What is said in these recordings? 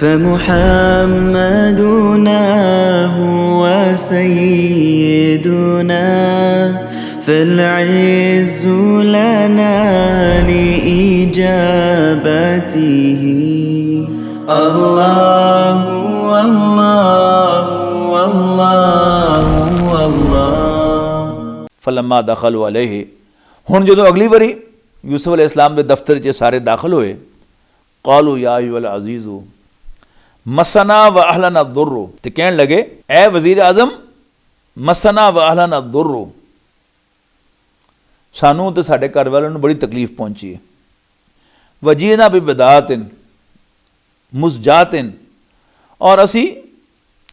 فمحمدنا هو سيدنا فالعز لنا لإجابته الله والله والله والله फलम्मा दाखल अलैहि हुण जदों अगली बारी यूसुफ अलैहिस्सलाम के दफ्तर च सारे दाखिल होए कालू या अय्युहल अज़ीज़ु मसना व अहलना दुर्रु ते कहन लगे ए वज़ीर आज़म मसना व अहलना दुर्रु सानू ते साडे घर वालों नूं बड़ी तकलीफ पहुंची है वजीना भी बिदातिन मुज़जातिन और असी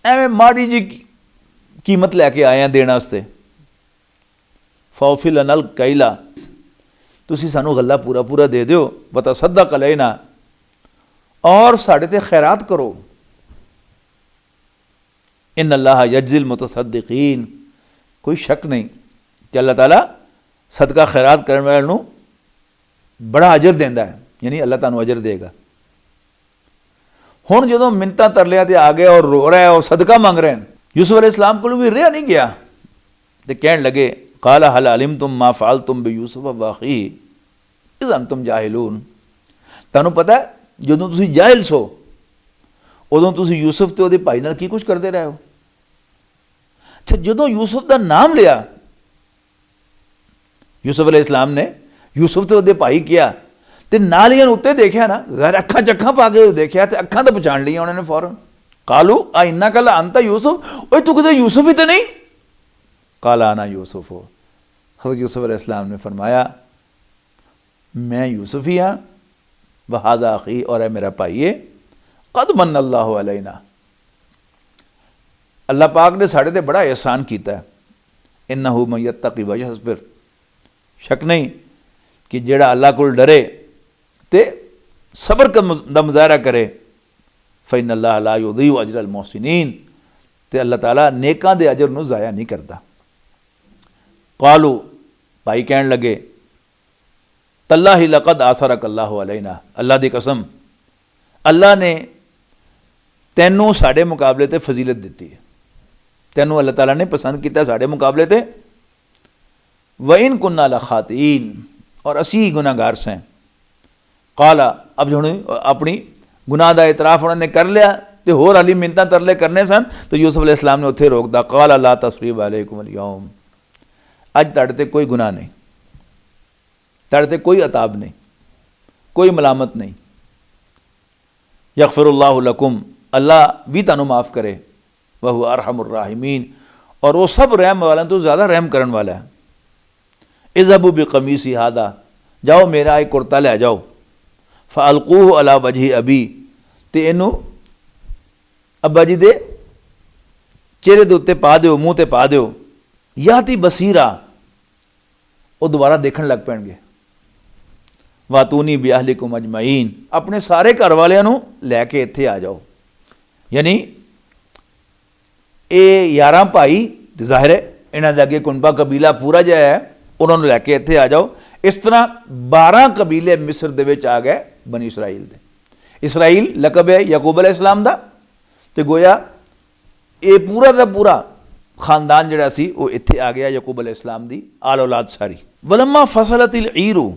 एवें माड़ी जी कीमत लैके आए हैं देने वास्ते फौफिल नल कैला तुसी सानू गल्ला पूरा पूरा दे दिओ बता सद्दा कलेना और साढ़े ते खैरात करो इन अल्लाह यज्जिल मुतसद्दिकीन कोई शक नहीं कि अल्लाह ताला सदका खैरात करने वाले नूं बड़ा अजर देंदा है यानी अल्लाह तानू अजर देगा हुण जदों मिन्नतां तरलियां ते आ गए और रो रहा है और सदका मंग रहे हैं यूसुफ अलैहिस्सलाम को भी रहा नहीं गया ते कहण लगे काला हल अलिमतुम मा फ़अलतुम बि यूसुफ व अख़ीही इज़ अंतुम जाहिलून तानू पता है जदों तुसी जाहिल सो उदों तुसी यूसुफ ते उहदे भाई नाल की कुछ करते रहे हो अच्छा जदों यूसुफ दा नाम लिया यूसुफ अलैहिस्सलाम ने यूसुफ ते उहदे भाई किया ते नाल ही उत्ते देखा ना ज़ाहिर अखां चक्खां पा के देखा तो अखां तो पछाण लिया उन्होंने फौरन कालू आ इन्ना कल अंता यूसुफ ओए तू किधर यूसुफ ही तो नहीं काला आना यूसुफ हो हज़रत यूसुफ अलैहिस्सलाम ने फरमाया मैं यूसुफ ही हाँ वहादा अखी और है मेरा भाई है कद मन अल्लाह अलैना अल्लाह पाक ने साढ़े ते बड़ा एहसान किया है इन्नहु मन यत्तक़ि व यस्बिर शक नहीं कि जेड़ा अल्लाह को डरे ते सबर का मुजाहरा करे फ़इन्न अल्लाह ला युज़ीउ अजरल मोहसिनीन ते अल्लाह ताला नेकां दे अजर नूं ज़ाया नहीं करता कालू भाई कहन लगे तल्लाहि लक़द आसरक अल्लाहु अलैना अल्लाह दी कसम अल्लाह ने तैनू साडे मुकाबले ते फजीलत दी है तैनू अल्लाह ताला ने पसंद किया साडे मुकाबले ते व इन कुन्ना लखातीन और असी गुनाहगार से काला अब जो अपनी गुनाह का इतराफ़ उन्होंने कर लिया तो होर अली मिन्नतां तरले करने सन तो यूसुफ अलैहिस्सलाम ने उत्थे रोकदा काला ला तस्रीब अलैकुम अल-यौम अज तुहाडे ते कोई गुनाह नहीं तुहाडे ते कोई अताब नहीं कोई मलामत नहीं यग़फ़िरुल्लाहु लकुम अल्लाह भी तुहानू माफ़ करे वह हुवा अरहमुर राहिमीन और वो सब रहम वालों तो ज़्यादा रहम करने वाला है इज़हबू बिक़मीसी हादा जाओ मेरा एक कुर्ता ले जाओ फ़अल्क़ूहु अला वजहि अबी ते इनू अब्बा जी दे चेहरे दे उत्ते पा दिओ मूँह ते पा दिओ याती बसीरा वो दोबारा देखण लग पैणगे वातूनी बिअहलिकुम अजमईन अपने सारे घर वालियां नू लैके इत्थे आ जाओ यानी ये 11 भाई ज़ाहिर है इन्हां दे अगे कुनबा कबीला पूरा जिहा है उन्होंने लैके इत्थे आ जाओ इस तरह 12 कबीले मिस्र दे विच आ गए बनी इसराइल दे इसराइल लकब है याकूब अलैहिस्सलाम दा ते गोया ये पूरा दा पूरा खानदान जिहड़ा सी वो इत्थे आ गया याकूब अलैहिस्सलाम दी आल औलाद सारी वलम्मा फसलतिल ईरू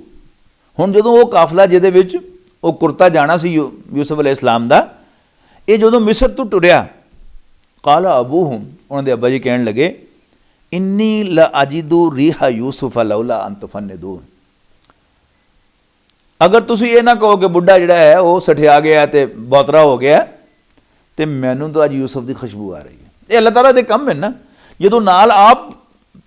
हुण जदों वो काफला जिहदे विच वो कुर्ता जाना सी यूसुफ अलैहिस्सलाम दा ये जदों मिस्र तो टुरिया काला अबूहुम उन्हां दे अब्बा जी कहण लगे इन्नी ल अजिदु रिहा यूसुफ लौला अन तुफन्निदून अगर तुसी ये ना कहो कि बुढ़ा जिहड़ा है वो सठिया गया ते बोतरा हो गया तो मैनू तो अज यूसुफ की खुशबू आ रही है ये अल्लाह ताला दे कम है ना जदों नाल आप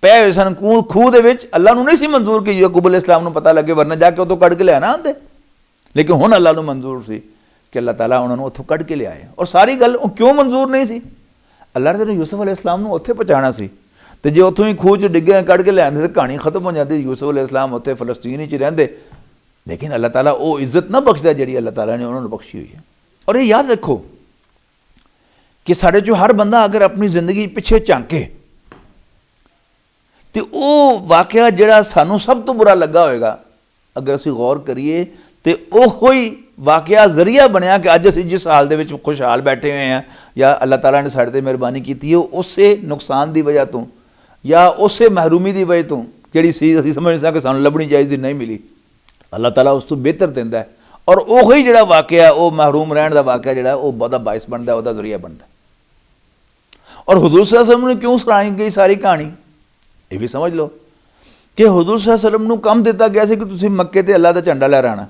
पै हुए सन खूह दे विच अल्लाह नूं नहीं सी मंजूर कि याकूब अलैहिस्सलाम नूं पता लगे वरना जाके उतों कढ़ के लिया ना आंदे लेकिन हुण अल्लाह नूं मंजूर सी कि अल्लाह ताला उन्होंने उत्थों कढ़ के लियाए और सारी गल क्यों मंजूर नहीं सी अल्लाह ने यूसुफ अलैहिस्सलाम नूं उत्थे पहुंचाना सी तो जो उत्थों ही खूह च डिग्गे कढ़ के लिया तो कहानी खत्म हो जाती यूसुफ अलैहिस्सलाम उत्थे फलस्तीन च रहिंदे लेकिन अल्लाह ताला वो इज्जत ना बख्शदा जिहड़ी अल्लाह ताला ने उन्होंने बख्शी हुई है और ये याद रखो कि साढ़े चो हर बंदा अगर अपनी जिंदगी पिछे झांके तो वो वाकया जिहड़ा सानू सब तो बुरा लगा होएगा अगर असीं गौर करिए तो ओहो ही ਵਾਕਿਆ ਜ਼ਰੀਆ ਬਣਿਆ ਕਿ ਅੱਜ ਅਸੀਂ ਜਿਸ ਹਾਲ ਦੇ ਵਿੱਚ ਖੁਸ਼ਹਾਲ ਬੈਠੇ ਹੋਏ ਹਾਂ ਜਾਂ ਅੱਲਾਹ ਤਾਲਾ ਨੇ ਸਾਡੇ 'ਤੇ ਮਿਹਰਬਾਨੀ ਕੀਤੀ ਹੈ, ਉਸੇ ਨੁਕਸਾਨ ਦੀ ਵਜ੍ਹਾ ਤੋਂ ਜਾਂ ਉਸੇ ਮਹਿਰੂਮੀ ਦੀ ਵਜ੍ਹਾ ਤੋਂ ਜਿਹੜੀ ਸੀ ਅਸੀਂ ਸਮਝਦੇ ਸਾਂ ਕਿ ਸਾਨੂੰ ਲੱਭਣੀ ਚਾਹੀਦੀ ਨਹੀਂ ਮਿਲੀ, ਅੱਲਾਹ ਤਾਲਾ ਉਸ ਤੋਂ ਬਿਹਤਰ ਦਿੰਦਾ ਹੈ। ਔਰ ਉਹੀ ਜਿਹੜਾ ਵਾਕਿਆ, ਉਹ ਮਹਿਰੂਮ ਰਹਿਣ ਦਾ ਵਾਕਿਆ ਜਿਹੜਾ ਉਹ ਉਹਦਾ ਬਾਇਸ ਬਣਦਾ, ਉਹਦਾ ਜ਼ਰੀਆ ਬਣਦਾ। ਔਰ ਹੁਜ਼ੂਰ ਸੱਲੱਲਾਹੁ ਅਲੈहि ਵਸੱਲਮ ਨੂੰ ਕਿਉਂ ਸੁਣਾਈ ਗਈ ਸਾਰੀ ਕਹਾਣੀ, ਇਹ ਵੀ ਸਮਝ ਲਓ ਕਿ ਹੁਜ਼ੂਰ ਸੱਲੱਲਾਹੁ ਅਲੈहि ਵਸੱਲਮ ਨੂੰ ਕੰਮ ਦਿੱਤਾ ਗਿਆ ਸੀ ਕਿ ਤੁਸੀਂ ਮੱਕੇ ਤੇ ਅੱਲਾਹ ਦਾ ਝੰਡਾ ਲਹਿਰਾਣਾ,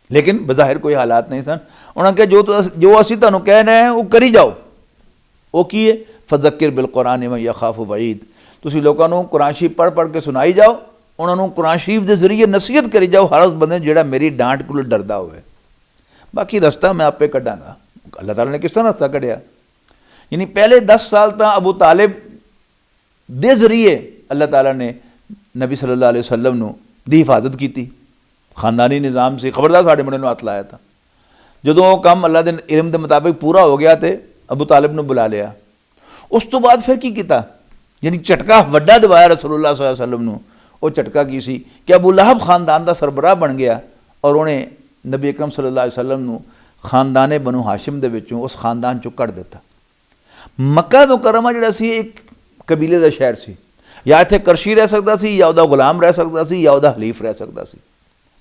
ਲੇਕਿਨ ਬਜ਼ਾਹਿਰ ਕੋਈ ਹਾਲਾਤ ਨਹੀਂ ਸਨ। ਉਹਨਾਂ ਕਿਹਾ ਜੋ ਅਸੀਂ ਤੁਹਾਨੂੰ ਕਹਿ ਰਹੇ ਹਾਂ ਉਹ ਕਰੀ ਜਾਓ। ਉਹ ਕੀ ਹੈ? ਫਜ਼ੱਕਿਰ ਬਿਲ ਕੁਰਾਨ ਮਨ ਯਖਾਫ ਵਈਦ, ਤੁਸੀਂ ਲੋਕਾਂ ਨੂੰ ਕੁਰਾਨ ਸ਼ਰੀਫ ਪੜ੍ਹ ਕੇ ਸੁਣਾਈ ਜਾਓ, ਉਹਨਾਂ ਨੂੰ ਕੁਰਾਨ ਸ਼ਰੀਫ ਦੇ ਜ਼ਰੀਏ ਨਸੀਹਤ ਕਰੀ ਜਾਓ ਹਰ ਉਸ ਬੰਦੇ ਜਿਹੜਾ ਮੇਰੀ ਡਾਂਟ ਕੋਲ ਡਰਦਾ ਹੋਵੇ। ਬਾਕੀ ਰਸਤਾ ਮੈਂ ਆਪੇ ਕੱਢਾਂਗਾ। ਅੱਲਾਹ ਤਾਲਾ ਨੇ ਕਿਸ ਤਰ੍ਹਾਂ ਰਸਤਾ ਕੱਢਿਆ? यानी पहले 10 साल तो अबू तालिब दे जरिए अल्लाह ताला ने नबी सल्लल्लाहु अलैहि वसल्लम दी हिफाजत की थी, खानदानी निज़ाम से। खबरदार साढ़े मुंडे हथ लाया था। जो काम अल्लाह के इल्म के मुताबिक पूरा हो गया तो अबू तालिब ने बुला लिया। उस तो बाद फिर की किया, यानी झटका वड्डा दवाया रसूलुल्लाह सल्लल्लाहु अलैहि वसल्लम। वो झटका की सी कि अबू लहब खानदान का सरबराह बन गया और उन्हें नबी अकरम सल्लल्लाहु अलैहि वसल्लम खानदाने बनु हाशिम दे विचों उस खानदान चों कढ़ दिता। मक्का मुकरमा जिहड़ा सी एक कबीले का शहर सी, या इत्थे करशी रह सकता सी, या उहदा गुलाम रह सकता सी, या उहदा हलीफ रह सकता सी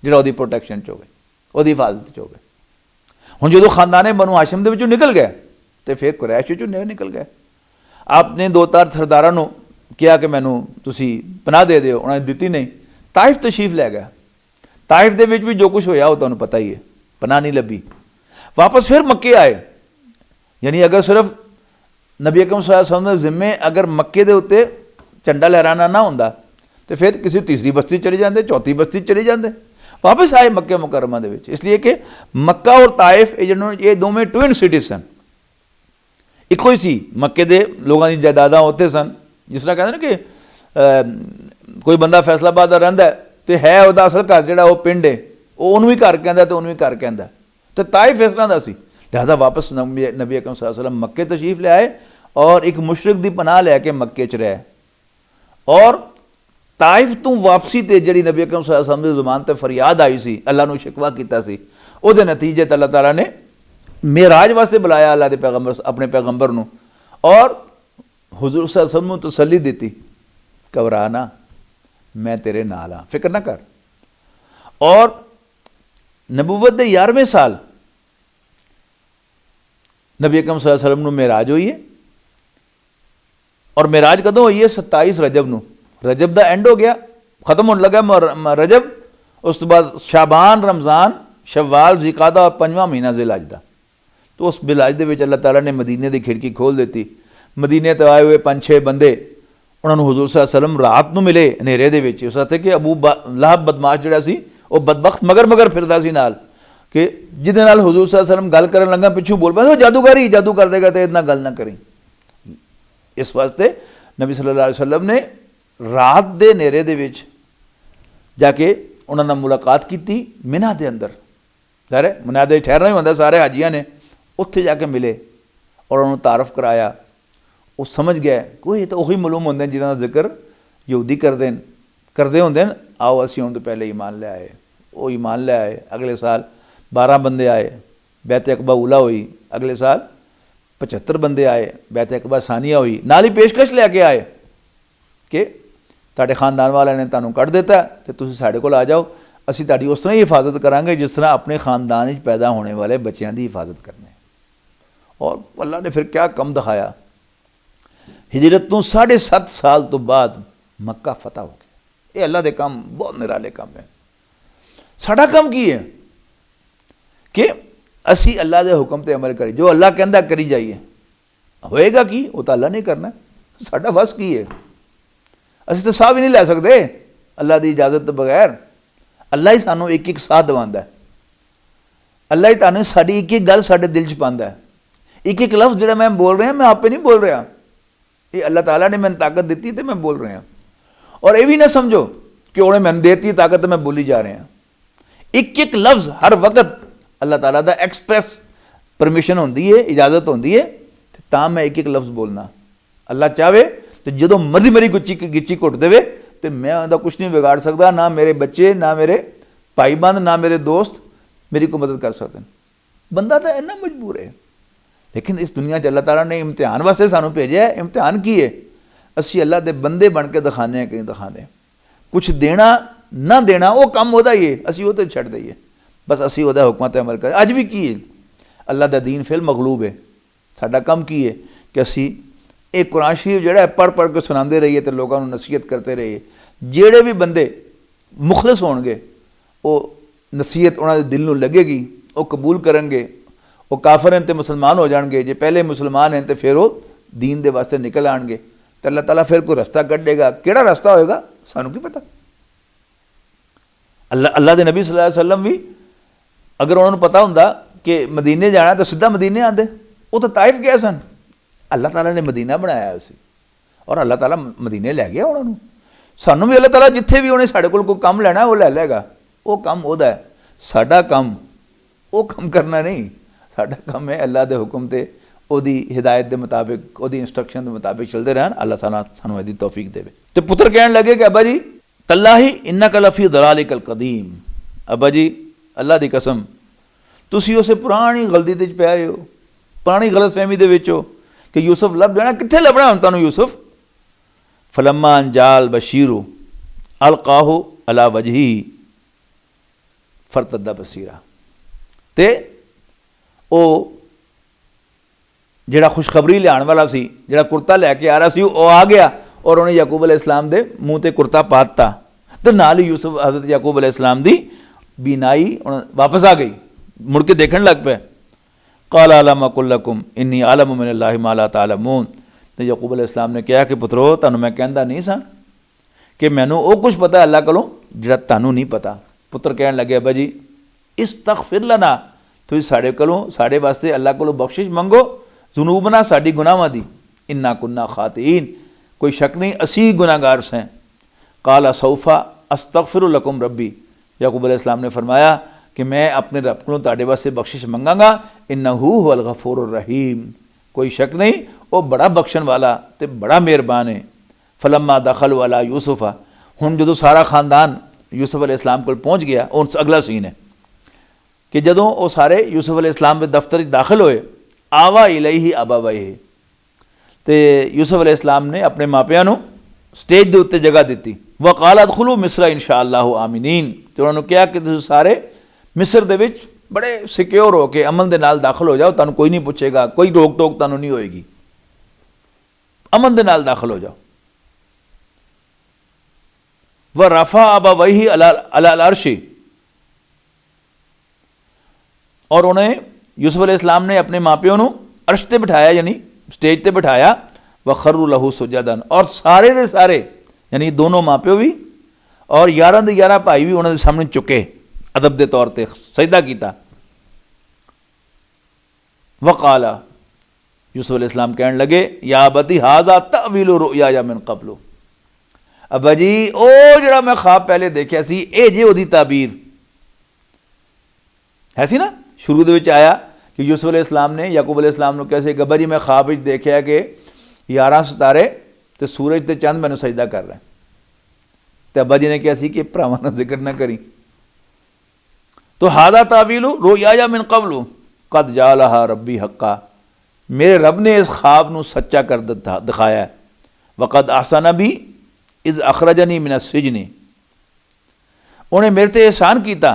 जिहड़ा उहदी प्रोटैक्शन च होवे, उहदी हिफाजत च होवे। हुण जदों खानदाने बनु हाशिम दे विचों निकल गए तो फिर कुरैश विचों निकल गए। आपने 2-4 सरदारां नूं कहा कि मैनूं तुसीं पनाह दे दिओ, उन्होंने दित्ती नहीं। ताइफ तशरीफ लै गया। ताइफ दे विच भी जो कुछ होया वो तुहानूं पता ही है, पनाह नहीं लभी। वापस फिर मक्के आए। यानी अगर सिर्फ नबी अकरम सल्लल्लाहु अलैहि वसल्लम दे जिम्मे अगर मक्के दे उत्ते झंडा लहराना ना होंदा तो फिर किसी तीसरी बस्ती चले जाते, चौथी बस्ती चले जाते। वापस आए मक्के मुकरमा दे विच, इसलिए कि मक्का और ताइफ ये दोवें ट्विन सिटीज सन, इको ही सी। मक्के दे लोगों की जायदादां उत्थे सन। जिस तरह कहते ना कि कोई बंदा फैसलाबाद दा रहिंदा ते है उहदा असल घर जिहड़ा वो पिंड है, उहनूं भी घर कहंदा ते उहनूं भी घर कहंदा। ते ताइफ इस तरह दा सी। लिहाजा वापस नबी अकरम सल्लल्लाहु अलैहि वसल्लम मक्के तशरीफ ले आए और एक मुशरिक दी पनाह लैके मक्के च रहे। और ताइफ तो वापसी ते जिहड़ी नबी अकरम सल्लल्लाहु अलैहि वसल्लम दी ज़ुबान ते फरियाद आई सी, अल्लाह नूं शिकवा कीता सी, उहदे नतीजे ते अल्लाह ताला ने मेराज वास्ते बुलाया अल्लाह दे पैगंबर, अपने पैगंबर नूं, और हुजूर सल्लल्लाहु अलैहि वसल्लम नूं तसल्ली दी, घबरा ना, मैं तेरे नाल हां, फिक्र ना कर। और नबूवत दे 11वें साल नबी अकरम सल्लल्लाहु अलैहि वसल्लम नूं मेराज हुई है। और मेराज कदों हुई है? 27 रजब नूं। रजब दा एंड हो गया, खत्म होने लगा रजब। उस तो बाद शाबान, रमज़ान, शव्वाल, ज़िकादा और 5वां महीना ज़िलहज दा। तो उस बिलहज दे विच अल्लाह ताला ने मदीने की खिड़की खोल दी। मदीने तो आए हुए 5-6 बंदे उन्होंने हुजूर सल्लल्लाहु अलैहि वसल्लम रात नूं मिले हनेरे दे विच। उस वास्ते कि अबू लहब बदमाश जिहड़ा सी वो बदबख्त मगर फिरदा सी नाल, कि जिहदे नाल हुजूर सल्लल्लाहु अलैहि वसल्लम गल करन लगा पिछू बोल पाए जादूगर जादू कर देगा, तो इतना गल ना करी। इस वास्ते नबी सल्लल्लाहु अलैहि वसल्लम ने रात दे नेरे दे विच जाके उन्होंने मुलाकात की मिना दे अंदर। सारे मिना दे ठहरना ही होंदा, सारे हाजियां ने उत्थे जाके मिले और उन्होंने तारफ कराया। वो समझ गए कोई तो वही मालूम होंगे जिन्हों का जिक्र यहूदी करते होंगे। आओ असीं उन तो पहले ईमान ले आए। वो ईमान ले आए। अगले साल 12 बंदे आए, बैत अकबा उला हुई। अगले साल 75 बंदे आए, बैत अकबा सानिया हुई। नाल ही पेशकश लैके आए कि तुहाडे खानदान वाले ने तुहानूं कढ़ दिता तो तुसीं साडे कोल आ जाओ, असीं तुहाडी उस तरह ही हिफाजत करांगे जिस तरह अपने खानदान विच पैदा होने वाले बच्चों की हिफाजत करने। और अल्लाह ने फिर क्या कम दिखाया, हिजरत तो 7.5 साल तो बाद मक्का फतह हो गया। ये अल्लाह के काम बहुत निराले काम है। साडा काम की है कि असी अल्लाह के हुक्म ते अमल करी, जो अल्लाह कहता करी जाइए। होएगा की वो तो अल्लाह नहीं करना, साडा बस की है। असी तो साह भी नहीं लै सकते अल्लाह की इजाजत तो बगैर। अल्लाह ही सानू एक साह दवांदा है। अल्लाह ही तुहानूं साडी एक गल साडे दिल च पांदा है। एक लफ्ज़ जिहड़ा मैं बोल रहा, मैं आपे नहीं बोल रहा, ये अल्लाह ताला ने मैंने ताकत दी तो मैं बोल रहा। और ये भी ना समझो कि उन्हें मैंने देती ताकत तो मैं बोली जा रहा। एक लफ्ज़ हर वक्त अल्लाह ताला दा एक्सप्रैस परमिशन होंदी है, इजाजत होंदी है, तो मैं एक लफ्ज़ बोलना। अल्लाह चाहे तो जो मर्जी मेरी गिच्ची घुट देवे तो मैं उहदा कुछ नहीं बिगाड़ सकता, ना मेरे बच्चे, ना मेरे भाईबंद, ना मेरे दोस्त, मेरी कोई मदद कर सकते हैं। बंदा तो इन्ना मजबूर है, लेकिन इस दुनिया च अल्लाह ताला ने इम्तिहान वास्ते सानू भेजा है। इम्तिहान की है? असी अल्लाह के बंदे बन के दिखाने कि नहीं दिखाने। कुछ देना ना देना वो कम होता ही है, असी वो तो छड़ दईए, बस असी वो हुक्मां ते अमल करें। अज भी की है अल्लाह का दीन फिर मगलूब है। साडा काम की है कि असी एक कुरान शरीफ जिहड़ा पढ़ पढ़ के सुनाते रहिए तो लोगों को नसीहत करते रहिए। ਜਿਹੜੇ भी बंदे मुखलिस होणगे वो नसीहत उन्होंने दिल में लगेगी, वो कबूल करेंगे। वो काफर हैं तो मुसलमान हो जाएंगे, जो पहले मुसलमान हैं तो फिर वो दीन के वास्ते निकल आएंगे। तो अल्लाह ताला फिर कोई रास्ता कढ़ेगा। किहड़ा रास्ता होएगा सानू की पता। अल्लाह के नबी सल्लल्लाहु अलैहि वसल्लम भी अगर उन्होंने पता होंदा कि मदीने जाना तो सीधा मदीने आते, वो तो ताइफ गए सन। अल्लाह ताला ने मदीना बनाया उसे और अल्लाह ताला मदीने लै गया उन्होंने। सानू भी अल्लाह ताला जिथे भी उन्हें साढ़े कोल कोई काम लेना वो लै लेगा, वो काम ओहदा है। साडा काम वो काम करना नहीं, साडा काम है अल्लाह के हुक्म ते ओदी हिदायत के मुताबिक ओदी इंस्ट्रक्शन के मुताबिक चलते रहन। अल्लाह ताला सानू इहदी तौफीक देवे। तो पुत्र कहन लगे कि अब्बा जी तल्लाही इन्नका लफी दलालिकल कदीम, अब्बा जी अल्लाह की कसम तुसी उस पुरानी गलती ते पए हो, पुरानी गलतफहमी दे विच हो कि यूसुफ लभ जाना। कित्थे लभना हुण तुहानू यूसुफ? फलम्मा अंजाल बशीरू अलकाहू अला वजही फरतद्दा बसीरा। ते ओ जिहड़ा खुशखबरी लियाण वाला सी, जिहड़ा कुर्ता लैके आ रहा सी, वो आ गया और उन्हें याकूब अलैहिस्सलाम दे मुँह ते कुर्ता पाता। तो नाल ही यूसुफ हज़रत याकूब अलैहिस्सलाम दी बीनाई वापस आ गई, मुड़ के देखने लग पे। क़ाल अलम अक़ुल लकुम इन्नी आलमु मिनल्लाहि मा ला तालमून। तो याकूब अलैहिस्सलाम ने कहा कि पुत्रो तुहानू मैं कहंदा नहीं सा कि मैनू वो कुछ पता है अल्लाह कोलों जिहड़ा तुहानू नहीं पता। पुत्र कहन लगे अब्बा जी इस्तग़फिर लना, तुसीं साडे कोलों साडे वास्ते अल्लाह कोलों बख्शिश मंगो, ज़ुनूबना साडी गुनाहां दी, इन्ना कुन्ना खातीन, कोई शक नहीं असी गुनाहगार हैं। क़ाल सौफ़ा अस्तग़फिरु लकुम रब्बी, याकूब अलैहिस्सलाम ने फरमाया कि मैं अपने रब को तुहाडे वास्ते बख्शिश मंगांगा, इन्नहू हुवल गफूरुर रहीम, कोई शक नहीं वो बड़ा बख्शण वाला ते बड़ा मेहरबान है। फलम्मा दखल वाला यूसुफा, हुण जदों सारा खानदान यूसुफ अलैहिस्सलाम कोल पहुँच गया, उन अगला सीन है कि जदों वो सारे यूसुफ अलैहिस्सलाम के दफ्तर दाखिल होए, आवा इलैहि अबावैहि, तो यूसुफ अलैहिस्सलाम ने अपने मापियां नूं स्टेज के उत्ते जगह दी। वक़ाल अदखुलू मिस्र इंशाअल्लाहु आमिनीन, तो उन्होंने कहा कि तुसीं सारे मिस्र दे विच बड़े सिक्योर हो के अमन दे नाल दाखिल हो जाओ, तुहानूं कोई नहीं पूछेगा, कोई रोक टोक तुहानूं नहीं होएगी, अमन दे नाल दाखिल हो जाओ। व रफ़ा अबवैहि अलल अर्शी, और उन्हें यूसुफ अलैहिस्सलाम ने अपने मापियों को अर्श ते बिठाया यानी स्टेज ते बिठाया। व खर्रू लहू सुजदन, और सारे दे सारे यानी दोनों मापियो भी और 11 दे 11 भाई भी उन्होंने सामने चुके अदब के तौर पर सजदा किया। वक़ाला, यूसुफ अलैहिस्सलाम कहने लगे या अबती हाज़ा तअवीलु रुया मिन क़ब्लु, अब्बा जी ओ जिहड़ा मैं ख्वाब पहले देखा सी ए जे ओदी ताबीर है सी ना। शुरू दे विच आया कि यूसुफ अलैहिस्सलाम ने याकूब अलैहिस्सलाम को कैसे अब्बा जी मैं ख्वाब विच देखा कि 11 सितारे तो सूरज ते चंद मैनू सजदा कर रहे हैं। तो अब्बा जी ने कहा कि भरावां नाल जिक्र ना करी। तो हादा तावीलु रुया मिन क़ब्लु कद जालहा रब्बी हक्का, मेरे रब ने इस ख्वाब नू सच्चा कर दिखाया है। वक़द अहसन भी इज़ अखरजनी मिन सिजनी, उन्हें मेरे ते एहसान किया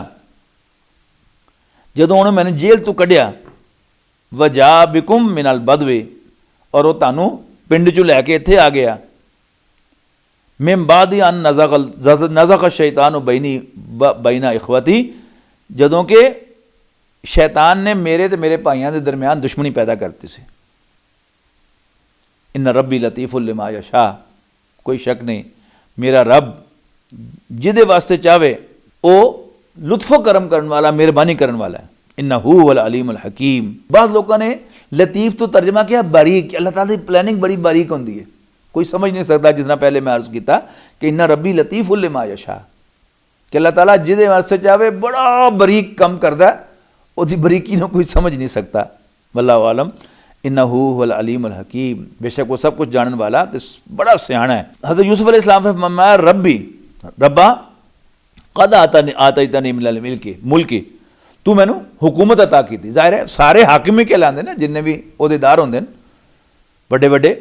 जदों उन्हें मैंने जेल तो कढ़िया। वजा बिकुम मिनल बदवे, और वो तानू पिंड चो लैके इत्थे आ गया। मिन बादी अन नज़ग़ शैतान बैनी बैना इखवती, जदों के शैतान ने मेरे ते मेरे भाइयों के दरमियान दुश्मनी पैदा करती सी। इन्ना रब्बी लतीफ़ुल लिमा यशा, कोई शक नहीं मेरा रब जिदे वास्ते चाहे वो लुत्फ़ो करम करने वाला मेहरबानी करने वाला है। इन्नहू वल अलीमुल हकीम, बाद लोगों ने लतीफ़ तो तर्जमा किया बारीक। अल्लाह ताला की प्लानिंग बड़ी बारीक होती है, कोई समझ नहीं सकता। जितना पहले मैं अर्ज़ किया कि इन्ना रब्बी लतीफ़ुल लिमा यशा, कि अल्लाह ताला जिदे वास्ते चाहे बड़ा बारीक कम करता है, उसकी बारीकी को कोई समझ नहीं सकता। वल्लाहु आलम। इन्नहू वल अलीमुल हकीम, बेशक वो सब कुछ जानने वाला तो बड़ा सियाना है। हज़रत यूसुफ अलैहिस्सलाम से फरमाया रब्बी रब्बा कद आतनी मिनल मुल्की, तू मैनू हुकूमत अता की। जाहिर है सारे हाकिम ही कहलाते ना, जिन्ने भी अहदेदार होंगे बड़े बड़े।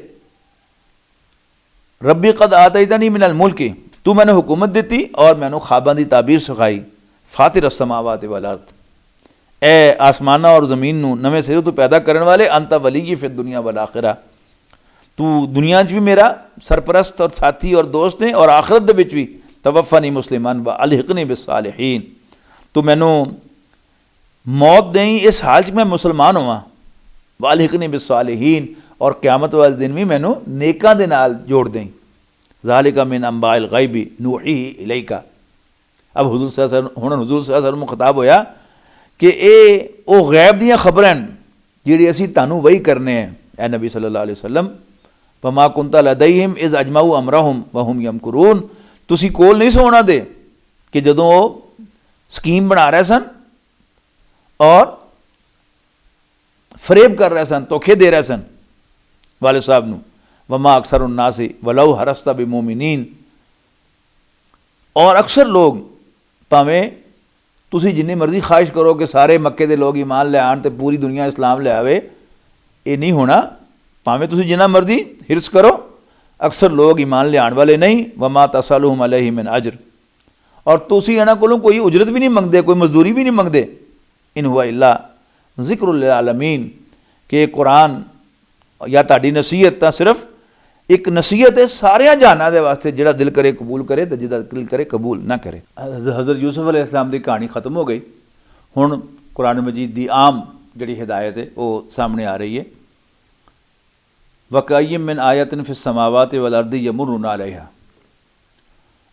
रब्बी कद आतैतनी मिनल मुल्की, तू मैंने हुकूमत दी और मैनू ख्वाबां दी ताबीर सिखाई। फातिर अस्समावाति वल अर्द, ए आसमाना और ज़मीन नू नवे सिरे तू पैदा करने वाले। अंता वली फिर दुनिया वल आखिरा, तू दुनिया भी मेरा सरपरस्त और साथी और दोस्त है, और आखिरत दे विच भी तवफ़नी मुस्लिमान व अलहिक़नी बिस्सालिहीन, तू मैनू मौत दें इस हाल च मैं मुसलमान होवां। व अलहिक़नी बिस्सालिहीन, और क़यामत वाले दिन भी मैनू नेकां दे नाल जोड़ दें। ज़ालिका मिन अंबाइल ग़ैबी नूहीही इलैका। अब हुज़ूर सल्लल्लाहु अलैहि वसल्लम, हुण हुज़ूर सल्लल्लाहु अलैहि वसल्लम खिताब होया कि ये वो गैब दियाँ खबरां जिहड़ी असीं तुहानूं वही करने हैं ए नबी सल्लल्लाहु अलैहि वसल्लम। वमा कुंता लदैहिम इज़ अजमाऊ अमरहुम वहुम यमकुरून, तुसीं कोल नहीं सो उहनां दे कि जदों वो स्कीम बना रहे सन और फरेब कर रहे सन, धोखे दे रहे सन वाले साहब नूं। वमा अक्सर उन्नासी वलौ हरस्ता बिमुमिनीन, और अक्सर लोग भावें तुसी जिन्नी मर्जी ख्वाहिश करो कि सारे मक्के दे लोग ईमान ले आन ते पूरी दुनिया इस्लाम ले आवे, ये नहीं होना। भावें तुसी जिन्ना मर्जी हिरस करो, अक्सर लोग ईमान ले आने वाले नहीं। वमा तसलुहुम अलैहि मिन अजर, और तुसी इन्हां कोलों कोई उजरत भी नहीं मंगदे, कोई मजदूरी भी नहीं मंगदे। इन हुआ इल्ला ज़िक्रुल लिल आलमीन, कि कुरान या ताड़ी नसीहत तां सिर्फ एक नसीहत है सारे जहाना दे वास्ते, जिहड़ा दिल करे कबूल करे ते जिहदा दिल करे कबूल ना करे। हज़रत यूसुफ अलैहिस्सलाम की कहानी खत्म हो गई। हुण कुरान मजीद की आम जिहड़ी हिदायत है वो सामने आ रही है। वकाय्यिम मिन आयतिन फिस समावाति वल अर्दि यमुर्रुना अलैहा,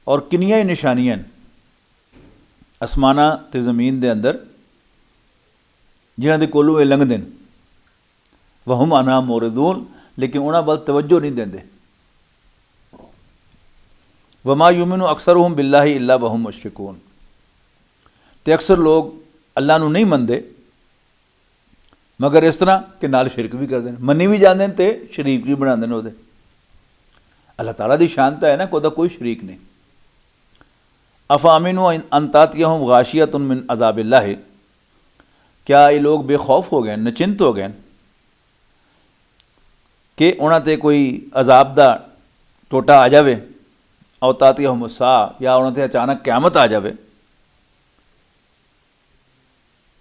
और किनियां ही निशानियां आसमाना ते ज़मीन दे अंदर जिन्हां दे कोलों ये लंघदे न। वहुम अना मोरिदून, लेकिन उन्हां वल तवज्जो नहीं देंदे। वमा युमिनु अक्सरुहुम बिल्लाहि इल्ला वहुम मुशरिकून, ते अक्सर लोग अल्लाह नूं नहीं मनदे मगर इस तरह कि नाल शिरक भी करते हैं, मनी भी जाते हैं तो शरीक भी बनाते हैं। वो अल्लाह ताला की शान है ना, कोई शरीक नहीं। अफ़ामिनु अन तातियहुम गाशियतुन मिन अज़ाबिल्लाह, क्या ये लोग बेखौफ हो गए, निश्चिंत हो गए कि उन्हां ते कोई अजाब दा टोटा आ जाए। औ तातियहुम सा, या उन्हां ते अचानक क़यामत आ जाए।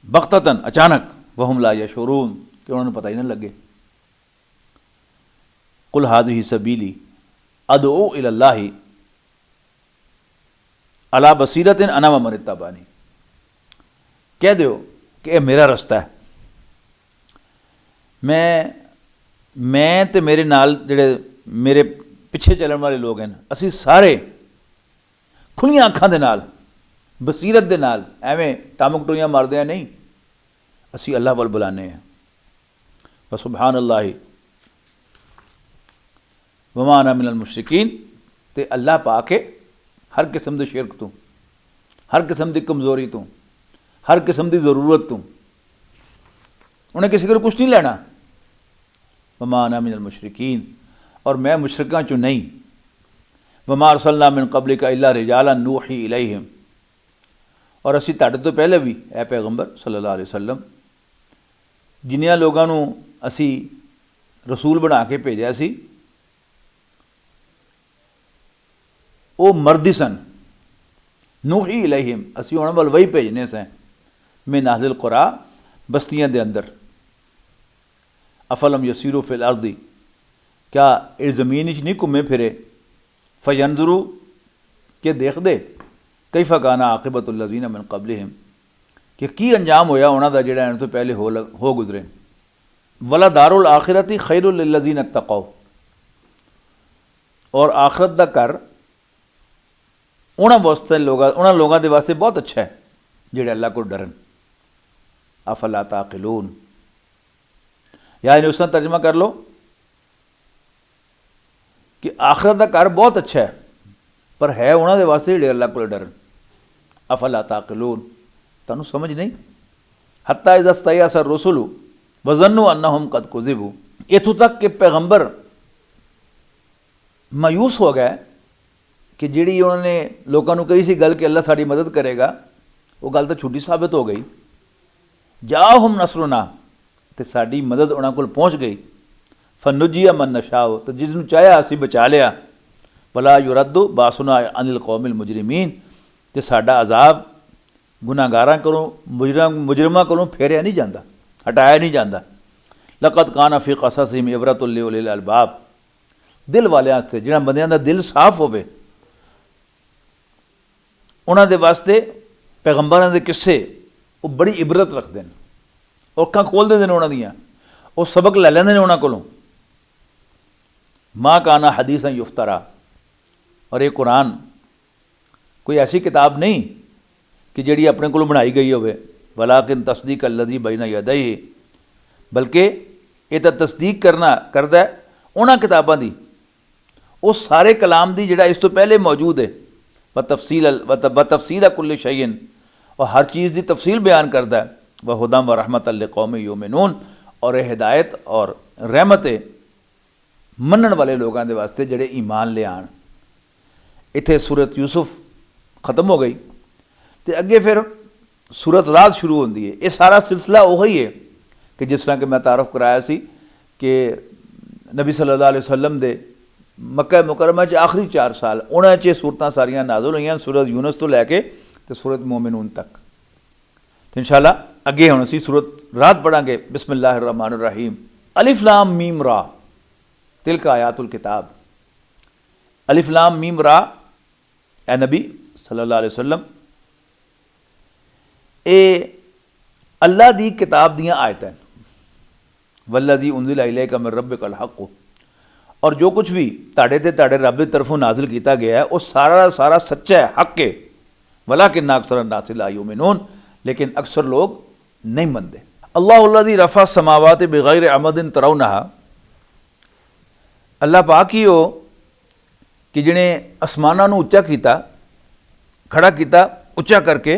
बख्ततन, अचानक। वहुम ला यशऊरून, कि उन्होंने पता ही ना लगे। कुल हाज़िही सबीली अदऊ इलल्लाहि अला बसीरतिन अना व मन इत्तबानी, कह दो कि यह मेरा रास्ता है, मैं ते मेरे नाल जिहड़े मेरे पिछे चलने वाले लोग हैं, असी सारे खुलियां अखां दे नाल बसीरत दे नाल, एवें टामक टोइयां मारदे हैं नहीं, असी अल्लाह वल बुलाने हैं। व सुबहान अल्लाह वमा अना मिनल मुशरिकीन, ते अल्लाह पाक है हर किस्म के शिरक तू, हर किस्म की कमज़ोरी तू, हर किस्म की ज़रूरत तू, उन्हें किसी को कुछ नहीं लेना। वमा अना मिनल मुशरिकीन, और मैं मुशरिकां चों नहीं। वमा अरसलना मिन क़ब्लिका इल्ला रिजालन नूही इलैहिम, और असी तुहाडे तो पहले भी ए पैगंबर सल्लल्लाहु अलैहि वसल्लम जिन्नियां लोगों नूं असी रसूल बना के भेजा सी, वो मर्दी सन। नूही इलैहिम, असी उन्हां वल वही भेजने से मिन अहलिल क़ुरा, बस्तियां दे अंदर। अफलम यसीरू फिल अर्दी, क्या इस ज़मीन च नहीं घूमे फिरे, फयंजुरू, के देख दे कैफ़ा काना आक़िबतुल लज़ीना मिन क़ब्लिहिम, कि की अंजाम होया उन्हां दा जिहड़ा इन्हां तो पहले हो गुजरे। वला दारुल आखिरती खैरुल लिल्लज़ीना तक़ौ, और आखिरत दा घर उन्हां लोगों के वास्ते बहुत अच्छा है जिहड़े अल्लाह को डरन। अफला ताक़िलून, या इन्हें उसका तर्जमा कर लो कि आखिरत का घर बहुत अच्छा है, पर है उन्होंने वास्ते जिहड़े अल्लाह को डरन। अफला ताक़िलून, तुहानूं समझ नहीं। हत्ता इज़ा इस्तयअसा रुसुलु वज़न्नु अन्नहुम क़द कुज़िबू, इत्थों तक कि पैगंबर मायूस हो गए कि जिहड़ी उन्होंने लोगों को कही सी गल कि अल्लाह साड़ी मदद करेगा, वो गल तो झूठी साबित हो गई। जाहुम नसरुना, तो साड़ी मदद उन्होंने को पहुँच गई। फनुजिया मन नशाओ, तो जिसनों चाहया असी बचा लिया। वला युरद्दु बासुना अनिल कौमिल मुजरिमीन, तो साडा अजाब गुनाहगारां कोलों मुजरिमां कोलों फेरिया नहीं जाता, हटाया नहीं जाता। लक़द कान फ़ी क़ससिहिम इबरतुल लिउलिल अलबाब, दिल वाले वास्ते जिन्हां बंदियां दा दिल साफ होवे उन्हां दे वास्ते पैगंबरां दे किस्से वो बड़ी इबरत रखते हैं, अखां खोल देंदे ने उन्हां दियां, वो सबक लै लैंदे ने उन्हां कोलों। माँ काना हदीसन युफ्तरा, और ये कुरान कोई ऐसी किताब नहीं कि जिहड़ी अपने कोलों बनाई गई होवे, वलाकिन तस्दीक अल्लज़ी बैना यदैहि, बल्कि ये तो तस्दीक करदा है उन्हां किताबां दी, उस सारे कलाम दी जिहड़ा इस तो पहले मौजूद है। बतफसील कुल्ल शैइन, और हर चीज़ की तफसील बयान करता है। वह हुदम व रहमतल लिकौम युमिनून, और यह हिदायत और रहमत मनण वाले लोगों के वास्ते जिहड़े ईमान ले आन। इत्थे सूरत यूसुफ ख़त्म हो गई, तो अगे फिर सूरत रात शुरू होती है। ये सारा सिलसिला वही है कि जिस तरह कि मैं तारफ़ कराया सी कि नबी सल्लल्लाहु अलैहि वसल्लम दे मक्का मुकरमा च आखिरी 4 साल उन्हां च सूरतां सारियां नाज़िल होईयां, सूरत यूनुस तो लैके तो सूरत मोमिनून तक। तो इंशाअल्लाह अगे हुण असीं सूरत रात पढ़ांगे। बिस्मिल्लाहिर रहमानिर रहीम। अलिफ लाम मीम रा, तिलका आयातुल किताब। अलिफ लाम मीम रा, ए नबी सल्लल्लाहु अलैहि वसल्लम, ए अल्लाह दी किताब दियां आयतां, वल्लज़ी उन्ज़िला इलैका मिन रब्बिकल हक़्क़, और जो कुछ भी ताड़े ते ताड़े रब की तरफों नाजिल किया गया है वो सारा सारा सच्चा है, हक है। वलाकिन्न अक्सर नास ला युमिनून, लेकिन अक्सर लोग नहीं मनते। अल्लाहुल्लज़ी रफ़ा समावाति बिग़ैरि अमदिन तरौनहा, अल्लाह पाक ही हो कि जिन्हें आसमानां नूं उच्चा किया, खड़ा किया उच्चा करके,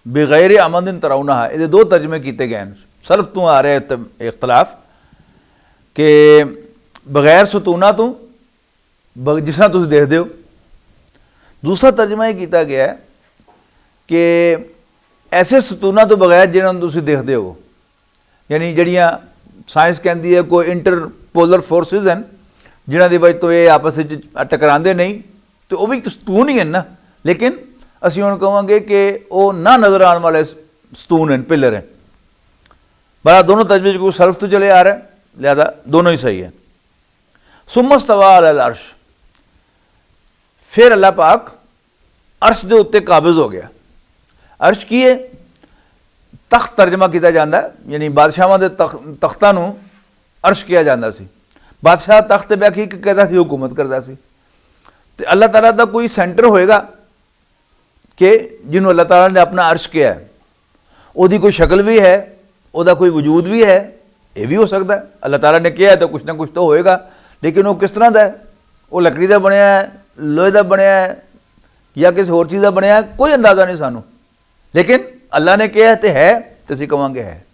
बिग़ैरि अमदिन तरौनहा। ये 2 तर्जमे किए गए हैं, सर्फ तो आ रहा है इख्तलाफ कि बगैर सतूना तो जिस तरह तुम देखते हो। दूसरा तर्जमा यह किया गया है कि ऐसे सतूना तो बगैर जिन्होंने तुम देखते हो, यानी जड़ियाँ साइंस कहती है कोई इंटरपोलर फोर्सिस हैं जिन्हों की वजह तो ये आपस में टकराते नहीं, तो वह भी सतून ही है ना, लेकिन असी हुण कहांगे कि वो ना नज़र आने वाले सतून हैं, पिलर हैं। बड़ा दोनों तर्जमे कोई सर्फ तो चले आ रहा है, लिहाजा दोनों ही सही है। सुम्मस्तवा अलल अर्श, फिर अल्लाह पाक अर्श के उत्ते काबिज हो गया। अर्श की है तख्त तर्जमा किया जाता है, यानी बादशाहों के तख्तां नूं अर्श किया जाता सी। बादशाह तख्त बैठ के कहता सी हुकूमत करता सी, तो अल्लाह ताला का कोई सेंटर होएगा कि जिन्होंने अल्लाह ताला ने अपना अर्श किया है, उसकी कोई शक्ल भी है, उसका कोई वजूद भी है, ये भी हो सकता है। अल्लाह ताला ने किया है तो कुछ ना कुछ तो होएगा, लेकिन वो किस तरह का है, वो लकड़ी का बनया है, लोहे का बनया है या किसी होर चीज़ का बनया है, कोई अंदाज़ा नहीं सानू, लेकिन अल्लाह ने किया है तो असीं कहांगे है।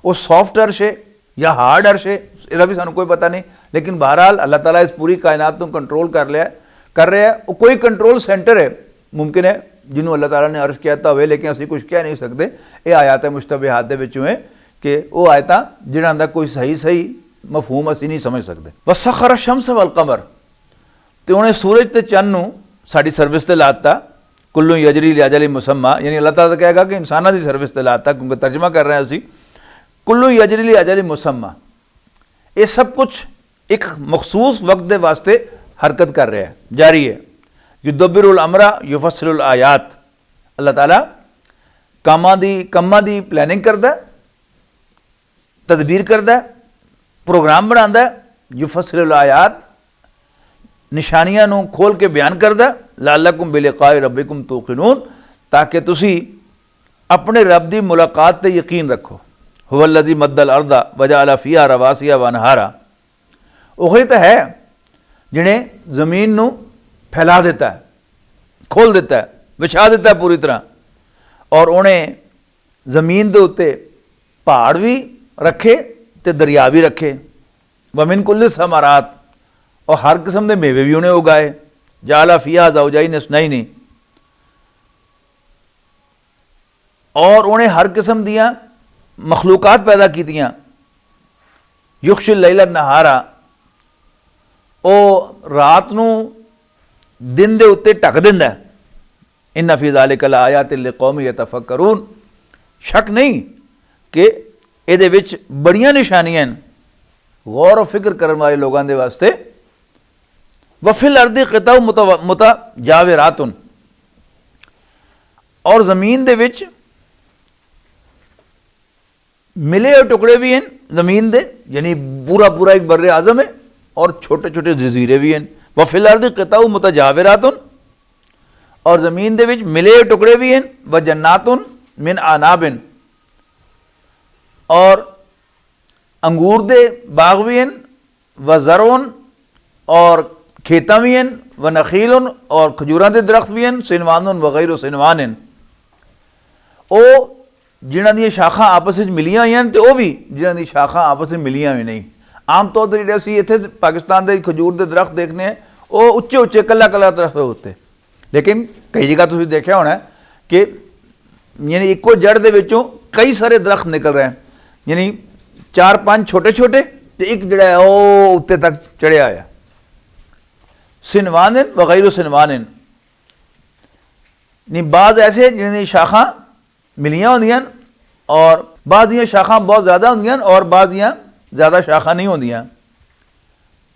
वो सॉफ्ट अर्श है या हार्ड अर्श है, इसका भी सानू कोई पता नहीं, लेकिन बहरहाल अल्लाह ताला इस पूरी कायनात को कंट्रोल कर रहा है। वो कोई कंट्रोल सेंटर है, मुमकिन है जिन्होंने अल्लाह ताला ने अर्श किया होवे, लेकिन असीं कुछ कह नहीं सकते। ये आयत मुश्तबिहात दे विचों है कि वो आयतां जिन्हां दा कोई सही मफहूम असीं नहीं समझ सकते। वसखर शम्स वल कमर, तो उन्हें सूरज ते चंद नूं साडी सर्विस ते लाता। कुल्लू यजरी लिअजलिन मुसम्मा, यानी अल्लाह ताला कहेगा कि इंसानां दी सर्विस ते लाता, क्योंकि तर्जमा कर रहे हैं असीं कुल्लू यजरी लिअजलिन मुसम्मा। ये सब कुछ एक मखसूस वक्त के वास्ते हरकत कर रहा है, जारी है। युदब्बिरुल अमरा युफस्सिलुल आयात, अल्लाह ताला कामां दी प्लैनिंग करता है, तदबीर करता है, प्रोग्राम बनाता है। युफस्सिलुल आयात, निशानियां नूं खोल के बयान करता है। लअल्लकुम बिलिकाइ रब्बिकुम तूक़िनून, ताकि तुसी अपने रब की मुलाकात ते यकीन रखो। हुवल्लज़ी मद्दल अर्दा वजअल फ़ीहा रवासिया व अनहारा, वही तो है जिन्हें ज़मीन नूं फैला देता है, खोल देता है, बिछा देता है पूरी तरह, और उन्हें ज़मीन के उत्ते पहाड़ भी रखे तो दरिया भी रखे। वमिन कुल्लि समारात, और हर किस्म के मेवे भी उन्हें उगाए। जाला फ़ीहा ज़ौजैन इस्नैन, और उन्हें हर किस्म दियाँ मखलूकात पैदा कीतियां, युख्शिल लैला नहारा, ਉਹ ਰਾਤ ਨੂੰ ਦਿਨ ਦੇ ਉੱਤੇ ਢੱਕ ਦਿੰਦਾ ਹੈ। ਇन्ना फी ज़ालिका लआयातिन लिक़ौमिन यतफ़क्करून, शक नहीं कि ਇਹਦੇ ਵਿੱਚ बड़ियां निशानियां हैं गौर और फिक्र करने वाले लोगों के वास्ते। वफ़िल अर्दि क़ितअ मुतजाविरातुन, और ज़मीन दे विच मिले हुए टुकड़े भी हैं ज़मीन दे, यानी पूरा पूरा एक बर्रे आज़म है और छोटे छोटे जजीरे भी हैं। वफ़िल अर्दि क़ितअ मुतजाविरातुन, और ज़मीन दे विच मिले हुए टुकड़े भी हैं। व जन्नातुन मिन अनाबिन, और अंगूर दे बाग भी हैं। व ज़रउन, और खेतां भी हैं। व नखीलुन, और खजूरां दे दरख्त भी हैं। सिनवानुन व गैरु सिनवानिन, ਉਹ जिन्हां दी शाखा आपस में मिलियां हुई हैं, तो वह भी जिन्हां दी शाखा आपस में मिलियां हुई नहीं। आम तौर पर जो असीं इत्थे पाकिस्तान के खजूर के दरख्त देखने हैं, वो उच्चे उच्चे कला कला दरख्त होते, लेकिन कई जगह तुसीं देखा होना कि यानी इक्को जड़ दे विचों कई सारे दरख्त निकल रहे हैं, यानी 4-5 छोटे छोटे तो एक जड़ा है वो उत्ते तक चढ़िया है। सिनवानिन व गैरु सिनवानिन, नहीं बाज़ ऐसे जिन्हें शाखा मिलियां होंदियां और बाज़ दियां शाखा बहुत ज़्यादा होंदियां और बाज़ दियां ज़्यादा शाखा नहीं होंदियां।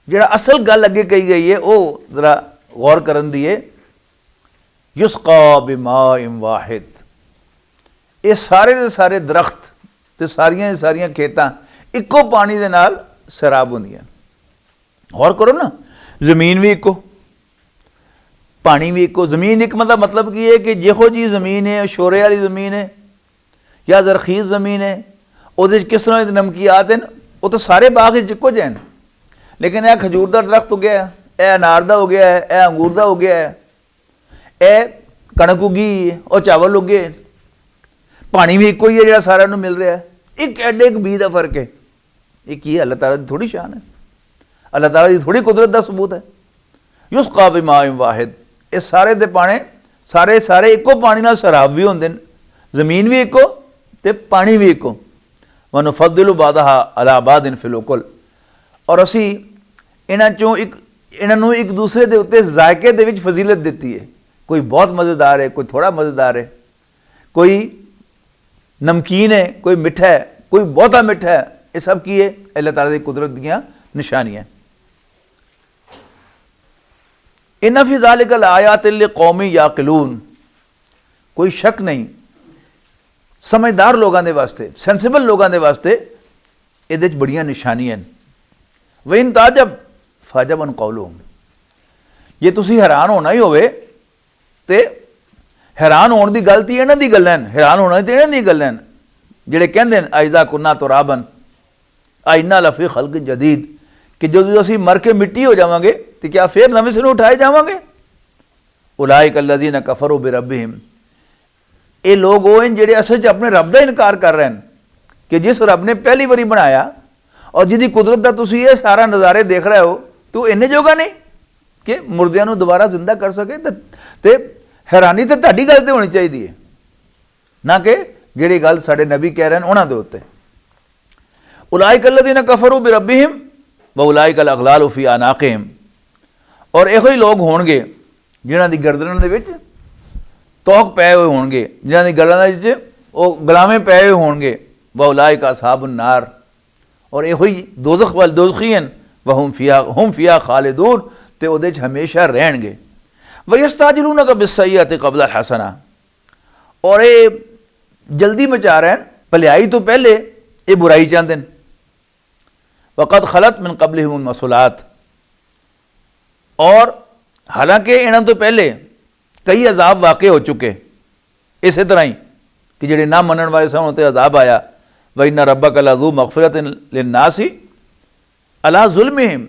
जिहड़ा असल गल अगे कही गई है वो ज़रा गौर करन दी है। युस्क़ा बिमाइन वाहिद, ये सारे दे सारे दरख्त ते सारियां सारियां खेतां इक्को पानी दे नाल सैराब होंदियां। गौर करो ना, ज़मीन भी इक्को, पानी भी इक्को। ज़मीन एक मतलब की है कि जिहो जी ज़मीन है, शोरे वाली ज़मीन है या ज़रखीज़ ज़मीन है, उहदे किस तरह के नमकियात हैं, वो तो सारे बाग इक्को जैन। लेकिन यह खजूर का दरख्त हो गया है, यह अनार का हो गया है, यह अंगूर का हो गया है, यह कणक उगी और चावल उगे, पानी भी इक्को ही है जो सारे मिल रहा है। एक एडे एक बी का फर्क है। एक ही अल्लाह ताला की थोड़ी शान है, अल्लाह ताला की थोड़ी कुदरत का सबूत है। युस्क़ा बिमाइन वाहिद, ये सारे दे पाने सारे सारे इक्को पानी नाल सराब भी होंदे, ज़मीन भी इक्को ते पानी भी इक्को। व नुफ़द्दिलु बादहा अला बादिन फिल उकुल, और असी इन्हां चों इन्हां एक दूसरे के उत्ते जायके दे विच फजीलत दिती है। कोई बहुत मज़ेदार है, कोई थोड़ा मज़ेदार है, कोई नमकीन है, कोई मिठा है, कोई बहुता मिठा है। ये सब की है अल्लाह ताला की कुदरत दीयां निशानियां। इन्ना फी ज़ालिका लआयातिन लिक़ौमिन याक़िलून, कोई शक नहीं समझदार लोगों के वास्ते, सेंसिबल लोगों के वास्ते ये बड़ियां निशानियां हैं। व इन ताजब फाजबन कौलुहुम, जे तुसी हैरान होना ही होवे ते हैरान होने की गल तो इन्हां दी गल्लां हैं, हैरान होना तो इन्हां दी गल्लां हैं जिहड़े कहंदे हैं अइज़ा कुन्ना तुराबन इन्ना लफ़ी खल्क़िन जदीद, कि जो असीं मर के मिट्टी हो जावांगे तो क्या फिर नवें सिरों उठाए जावांगे। उलाइका अल्लज़ीना कफ़रू बिरब्बिहिम, ये लोग वो हैं जिहड़े असल च अपने रब का इनकार कर रहे हैं कि जिस रब ने पहली बारी बनाया और जिहदी कुदरत का तुसीं ये सारा नज़ारे देख रहे हो, तो इन्ने जोगा नहीं कि मुर्दियां नूं दोबारा जिंदा कर सके। ते हैरानी तो तुहाडी गल ते होनी चाहिए है, ना कि जिहड़ी गल साडे नबी कह रहे हैं उन्हां दे उत्ते। उलाइका अल्लज़ीना कफ़रू बिरब्बिहिम व उलाइका अल-अग़लालु फ़ी अनाक़िहिम, और इहो ही लोग होणगे जिन्हां दी गर्दनां दे विच तोक पै हुए होणगे, जिन्हां दी गल्लां दे विच वो गुलामे पै हुए होणगे। व उलाइका असहाबुन नार, और इहो ही दोज़ख वल दोज़खी हैं। व हुम फ़ीहा खालिदून, ते उहदे च हमेशा रहणगे। व यस्ताजिलूनका बिस्सय्यअति क़ब्ल अल-हसना, और ये जल्दी मचा रहे हैं भलाई तो पहले ये बुराई चाहते हैं। वक़द खलत मिन क़ब्लिहिमुल मसूलात, और हालांकि इन्हां तो पहले कई अजाब वाक़े हो चुके इस तरह ही कि जिहड़े ना मनण वाले सन उन्हां ते अजाब आया। व इन्ना रब्बका लज़ू मग़फ़िरतिन लिन्नासी अला ज़ुल्मिहिम,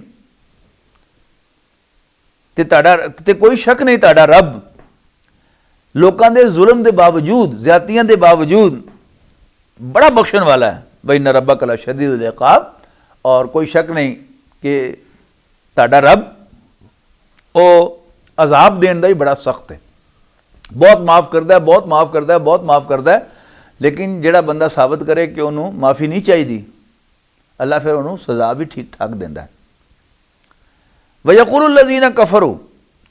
ते कोई शक नहीं तुहाडा रब लोगों के जुल्म के बावजूद, ज़्यादतियां के बावजूद बड़ा बख्शण वाला है। व इन्ना रब्बका लशदीदुल इक़ाब, और कोई शक नहीं कि तुहाडा रब वो अजाब देने का ही बड़ा सख्त है, बहुत माफ़ करता है, बहुत माफ़ करता है, बहुत माफ़ करता है। लेकिन ਜਿਹੜਾ ਬੰਦਾ ਸਾਬਤ ਕਰੇ ਕਿ ਉਹਨੂੰ ਮਾਫੀ ਨਹੀਂ ਚਾਹੀਦੀ, ਅੱਲਾ ਫਿਰ ਉਹਨੂੰ ਸਜ਼ਾ ਵੀ ਠੀਕ ਠਾਕ ਦਿੰਦਾ ਹੈ। ਵਯਕੂਲੁ ਲੱਜ਼ੀਨਾ ਕਫਰੂ,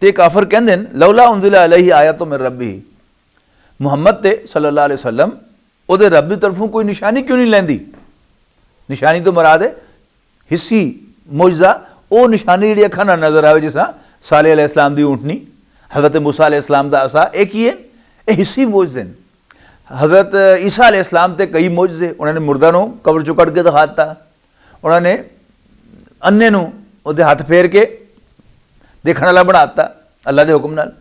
ਤੇ ਕਾਫਰ ਕਹਿੰਦੇ ਨੇ ਲੌਲਾ ਉਨਜ਼ਿਲਾ ਅਲੈਹਿ ਆਇਤੁ ਮਿਨ ਰੱਬਿਹ, ਮੁਹੰਮਦ ਤੇ ਸੱਲੱਲਾਹੁ ਅਲੈਹਿ ਵਸੱਲਮ ਉਹਦੇ ਰੱਬ ਦੀ ਤਰਫੋਂ ਕੋਈ ਨਿਸ਼ਾਨੀ ਕਿਉਂ ਨਹੀਂ ਲੈਂਦੀ। ਨਿਸ਼ਾਨੀ ਤੋਂ ਮੁਰਾਦ ਹੈ ਹਿੱਸੀ ਮੌਜਜ਼ਾ, ਉਹ ਨਿਸ਼ਾਨੀ ਜਿਹੜੀ ਅੱਖਾਂ ਨਾਲ ਨਜ਼ਰ ਆਵੇ, ਜਿਸ ਤਰ੍ਹਾਂ ਸਾਲੇਹ ਅਲੈਹਿ ਸਲਾਮ ਦੀ ਊਂਟਨੀ, ਹਜ਼ਰਤ मूसा अलैहि सलाम ਦਾ ਅਸਾ, ਇਹ ਕੀ ਹੈ? ਇਹ ਹਿੱਸੀ ਮੌਜਜ਼ੇ ਨੇ। हज़रत ईसा अलैहिस्सलाम ते कई मोजज़े, उन्होंने मुर्दा नूं कब्र चों कढ़ के दिखा दिता, उन्होंने अन्ने नूं उहदे हथ फेर के देखण वाला बना दिता अल्लाह के हुक्म नाल।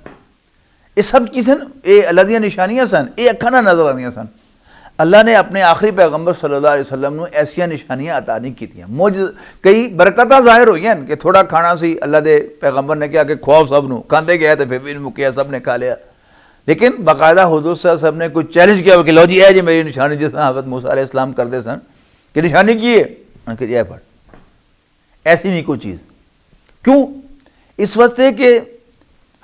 ये सब की सन, ये अल्लाह दी निशानियां सन, ये अखां नाल नज़र आंदियां सन। अल्लाह ने अपने आखिरी पैगंबर सल्लल्लाहु अलैहि वसल्लम नूं ऐसियां निशानियां अता नहीं कीतियां। मोजज़े कई बरकतां ज़ाहिर होईयां कि थोड़ा खाना सी, अल्लाह के पैगंबर ने कहा कि खुआओ सब नूं, खांदे गए तो फिर भी नहीं मुक्या, सब ने खा लिया। लेकिन बाकायदा हुजूर सल्लल्लाहु अलैहि वसल्लम ने कोई चैलेंज किया कि लो जी है जी मेरी निशानी, जिस तरह हज़रत मूसा अलैहिस्सलाम करते सन कि निशानी की है, उनके जय पढ़, ऐसी नहीं कोई चीज़। क्यों? इस वास्ते कि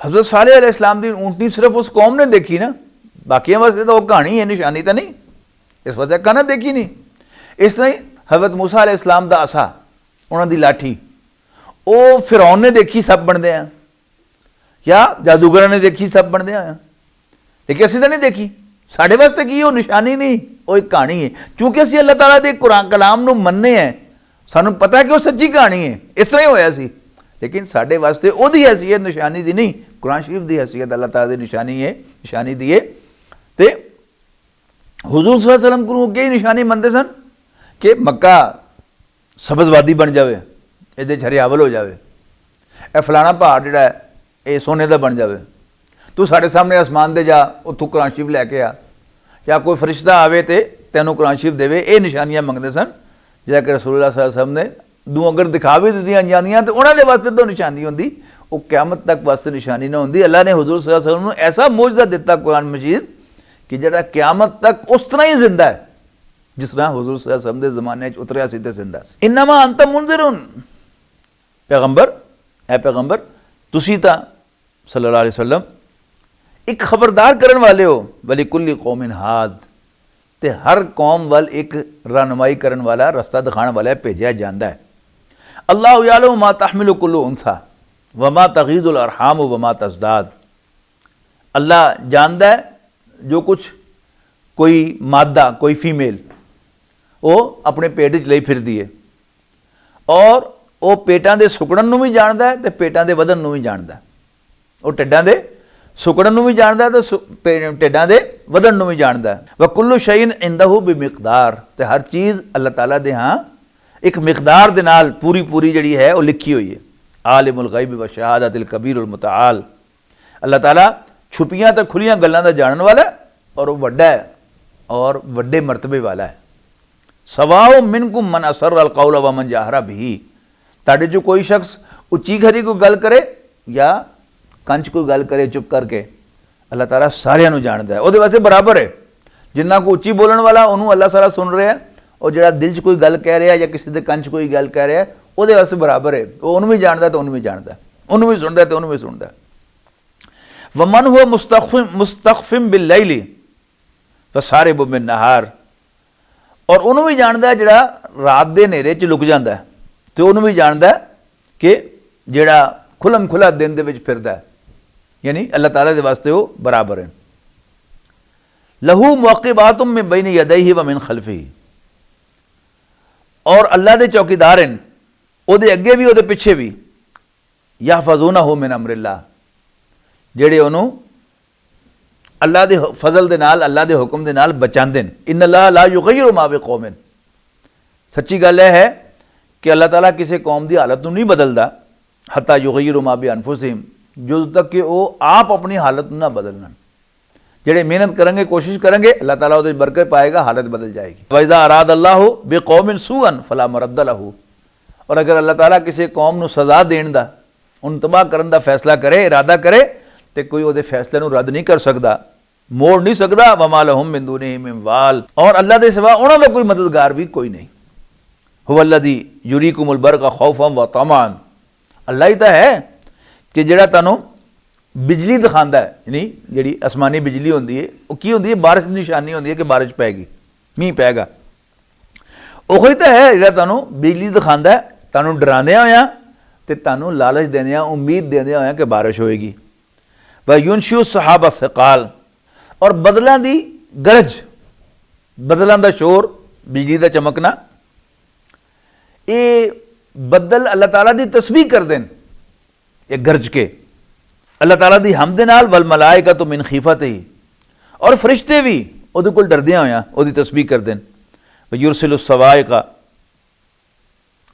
हज़रत सालेह अलैहिस्सलाम की ऊँटनी सिर्फ उस कौम ने देखी ना, बाकियों वास्ते तो वो कहानी है, निशानी तो नहीं, इस वास्ते कहना देखी नहीं। इस तरह ही हज़रत मूसा अलैहिस्सलाम का असा, उन्होंने लाठी, वो फिरौन ने देखी सब बनते हैं, या जादूगर ने देखी सब बनते हैं, लेकिन असीं तो नहीं देखी। साढ़े वास्ते की वो निशानी नहीं, वो एक कहानी है। क्योंकि असीं अल्लाह ताला दे कुरान कलाम नूं मन्ने हैं, सानूं पता है कि वो सच्ची कहानी है, इस तरह ही होया सी। लेकिन साढ़े वास्ते ओहदी हैसीयत निशानी दी नहीं, कुरान शरीफ की हैसीयत अल्लाह ताला दी निशानी है, निशानी दी है। ते हुजूर सल्लल्लाहु अलैहि वसल्लम को कई निशानी मनते सन कि मक्का सब्ज़वादी बन जाए, ये हरियावल हो जाए, ए फलाना पहाड़ जिहड़ा है ये सोने का बन जाए, तू साढ़े सामने आसमान दे जा, उत्थों कुरान शरीफ लैके आ, या कोई फरिश्ता आवे तो तैनूं कुरान शरीफ देवे, ये निशानियां मंगते सन। जिहड़ा कि रसूलुल्लाह सल्लल्लाहु अलैहि वसल्लम ने दूँ अगर दिखा भी दित्तियां जांदियां तो उन्हां दे वास्ते तो निशानी होंदी, वो क़यामत तक वास्ते निशानी ना होंदी। अल्लाह ने हुजूर सल्लल्लाहु अलैहि वसल्लम नूं ऐसा मौजज़ा दिता कुरान मजीद कि जिहड़ा क़यामत तक उस तरह ही जिंदा है जिस तरह हुजूर सल्लल्लाहु अलैहि वसल्लम दे ज़माने च उतरिया सी ते जिंदा सी। इन्नमा अंत मुंज़िरुन, पैगंबर ए पैगंबर तुसीं तां सल्लल्लाहु अलैहि वसल्लम एक खबरदार करने वाले हो, वली कुल्ली कौमिन हाद, ते हर कौम वाल एक रहनुमाई करने वाला, रास्ता दिखाने वाला भेजा जाता है। अल्लाह यालमु मा तहमिलु कुल्लु उनसा व मा तगीदुल अरहाम व मा तज़दाद, अल्लाह जानता है जो कुछ कोई मादा, कोई फीमेल वो अपने पेट च लई फिरदी है, और वो पेटां दे सुकड़न नूं भी जानता है, तो पेटां दे वधन नूं भी जानता है। वो टिड्डां दे सुकड़न नूं भी जानता है, तो टिड्डां दे वधन नूं भी जानता है। व कुल्लु शैइन इंदहु बिमिक़दार, ते हर चीज़ अल्लाह ताला दे हाँ एक मिकदार दे नाल पूरी पूरी जिहड़ी है वो लिखी हुई है। आलिमुल गैब व शहादतिल कबीरुल मुतआल, अल्लाह ताला छुपियां तो खुलियां गल्लां दा जानने वाला है, और वो वड्डा है और वड्डे मरतबे वाला है। सवाओ मिनकुम मन असर्रल कौल व मन जाहरा बिही, ताड़े जो कोई शख्स उच्ची खरी कोई गल करे या कंच कोई गल करे चुप करके, अल्लाह ताला सारियां नूं जानदा है, उहदे वास्ते बराबर है। जिन्ना को उच्ची बोलण वाला उन्होंने अल्लाह सारा सुन रहा है, और जिहड़ा दिल च कोई गल कह रहा है या किसी के कंच कोई गल कह रहा है, उहदे वास्ते बराबर है। वो उन्होंने भी जानता तो उन्होंने भी जानता, उन्होंने भी सुनता तो उन्होंने भी सुनता। वमन हुआ मुस्तखफिम बिल्लैली फसारिबु बिन नहार, और उन्होंने भी जानता है जिहड़ा रात के नेरे च लुक जाता है, तो उन्होंने भी जानता है कि जिहड़ा खुलम खुला दिन दे विच फिरदा है, यानी अल्लाह ताला दे वास्ते वो बराबर है। लहू मुअक़िबातुम मिन बैनि यदैहि व मिन खल्फिही, और अल्लाह दे चौकीदार हैं, उहदे अगे भी उहदे पिछे भी, यहफ़ज़ूनहु मिन अमरिल्लाह, जिहड़े उहनूं अल्लाह दे फजल दे नाल, अल्लाह दे हुक्म दे नाल बचांदे ने। इन्नल्लाह ला युग़य्यिरु मा बिक़ौमिन, सच्ची गल है कि अल्लाह ताला किसी कौम की हालत नहीं बदलता, हत्ता युग़य्यिरु मा बिअनफुसिहिम, जो तक कि वो आप अपनी हालत ना बदलना। जेड़े मेहनत करेंगे, कोशिश करेंगे, अल्लाह ताला उहदे बरकत पाएगा, हालत बदल जाएगी। वइज़ा अराद अल्लाहु बिक़ौमिन सूअन फला मरद्द लहू, और अगर अल्लाह ताला किसी कौम नूं सज़ा देण दा, उन तबाह करन दा फैसला करे, इरादा करे, तो कोई उहदे फैसले नूं रद्द नहीं कर सकता, मोड़ नहीं सकता। वमा लहुम मिन दूनिही मिन वाल, और अल्लाह दे सिवा उन्हां दा कोई मददगार भी कोई नहीं। हुवल्लज़ी युरीकुमुल बरक़ खौफ़न व तमान, अल्लाह ही तो है कि जिहड़ा तुहानूं बिजली दिखाता है, यानी जी आसमानी बिजली होती है वो की होती है, बारिश की निशानी होती है कि बारिश पैगी, मीह पैगा। ਉਹੀ ਤਾਂ है ਜਿਹੜਾ ਤੁਹਾਨੂੰ बिजली दिखाता है, ਤੁਹਾਨੂੰ डरांदिया होया ਤੇ ਤੁਹਾਨੂੰ लालच देंदिया, उम्मीद देंदिया होया कि बारिश होएगी। व युनशु सहाब सकाल, और बदलों की गरज, बदलों का शोर, बिजली का चमकना, ये बदल अल्लाह ताला की तस्बीह करते हैं, ये गरज के अल्लाह ताला की हमद नाल, वल मलाइका तो मिन खीफत ही, और फरिश्ते भी उहदे कोल डरदियां होया उहदी तस्बीह करते हैं। युरसिलु सवाइका,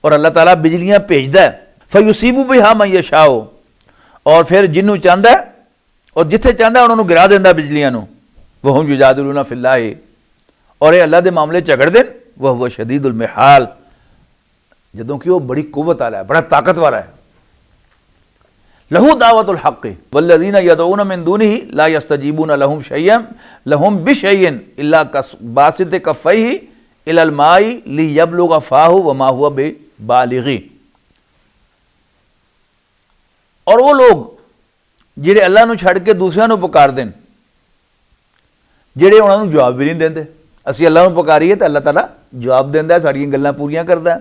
और अल्लाह ताला बिजलियां भेजदा है, फयुसीबु बिहा मन यशाओ, और फिर जिन्हों चाहता है और जिथे चाहता है उन्होंने गिरा देंदा बिजलियां नूं। वहुम युजादिलूना फिल्लाहि, और ये अल्लाह के मामले झगड़ते हैं। वह हुवा शदीदुल मिहाल, जदों कि वह बड़ी कुव्वत वाला है, बड़ा ताकत वाला है। लहू दावतुल हक़ वल्लज़ीना यदऊना मिन दूनिही ला यस्तजीबूना लहुम शय्यन लहुम बिशय्यिन इल्ला बासित कफ़ैहि इलल माई लियब्लुगा फ़ाहु वमा हुवा बिबालिग़ी। और वो लोग जिहड़े अल्लाह नूं छड्ड के दूसरिਆਂ ਨੂੰ पुकारदे ने, जिहड़े उन्हां नूं जवाब भी नहीं देंदे। असीं अल्लाह नूं पुकारीए तो अल्लाह ताला जवाब देंदा है, साडीआं गल्लां पूरीआं करदा है।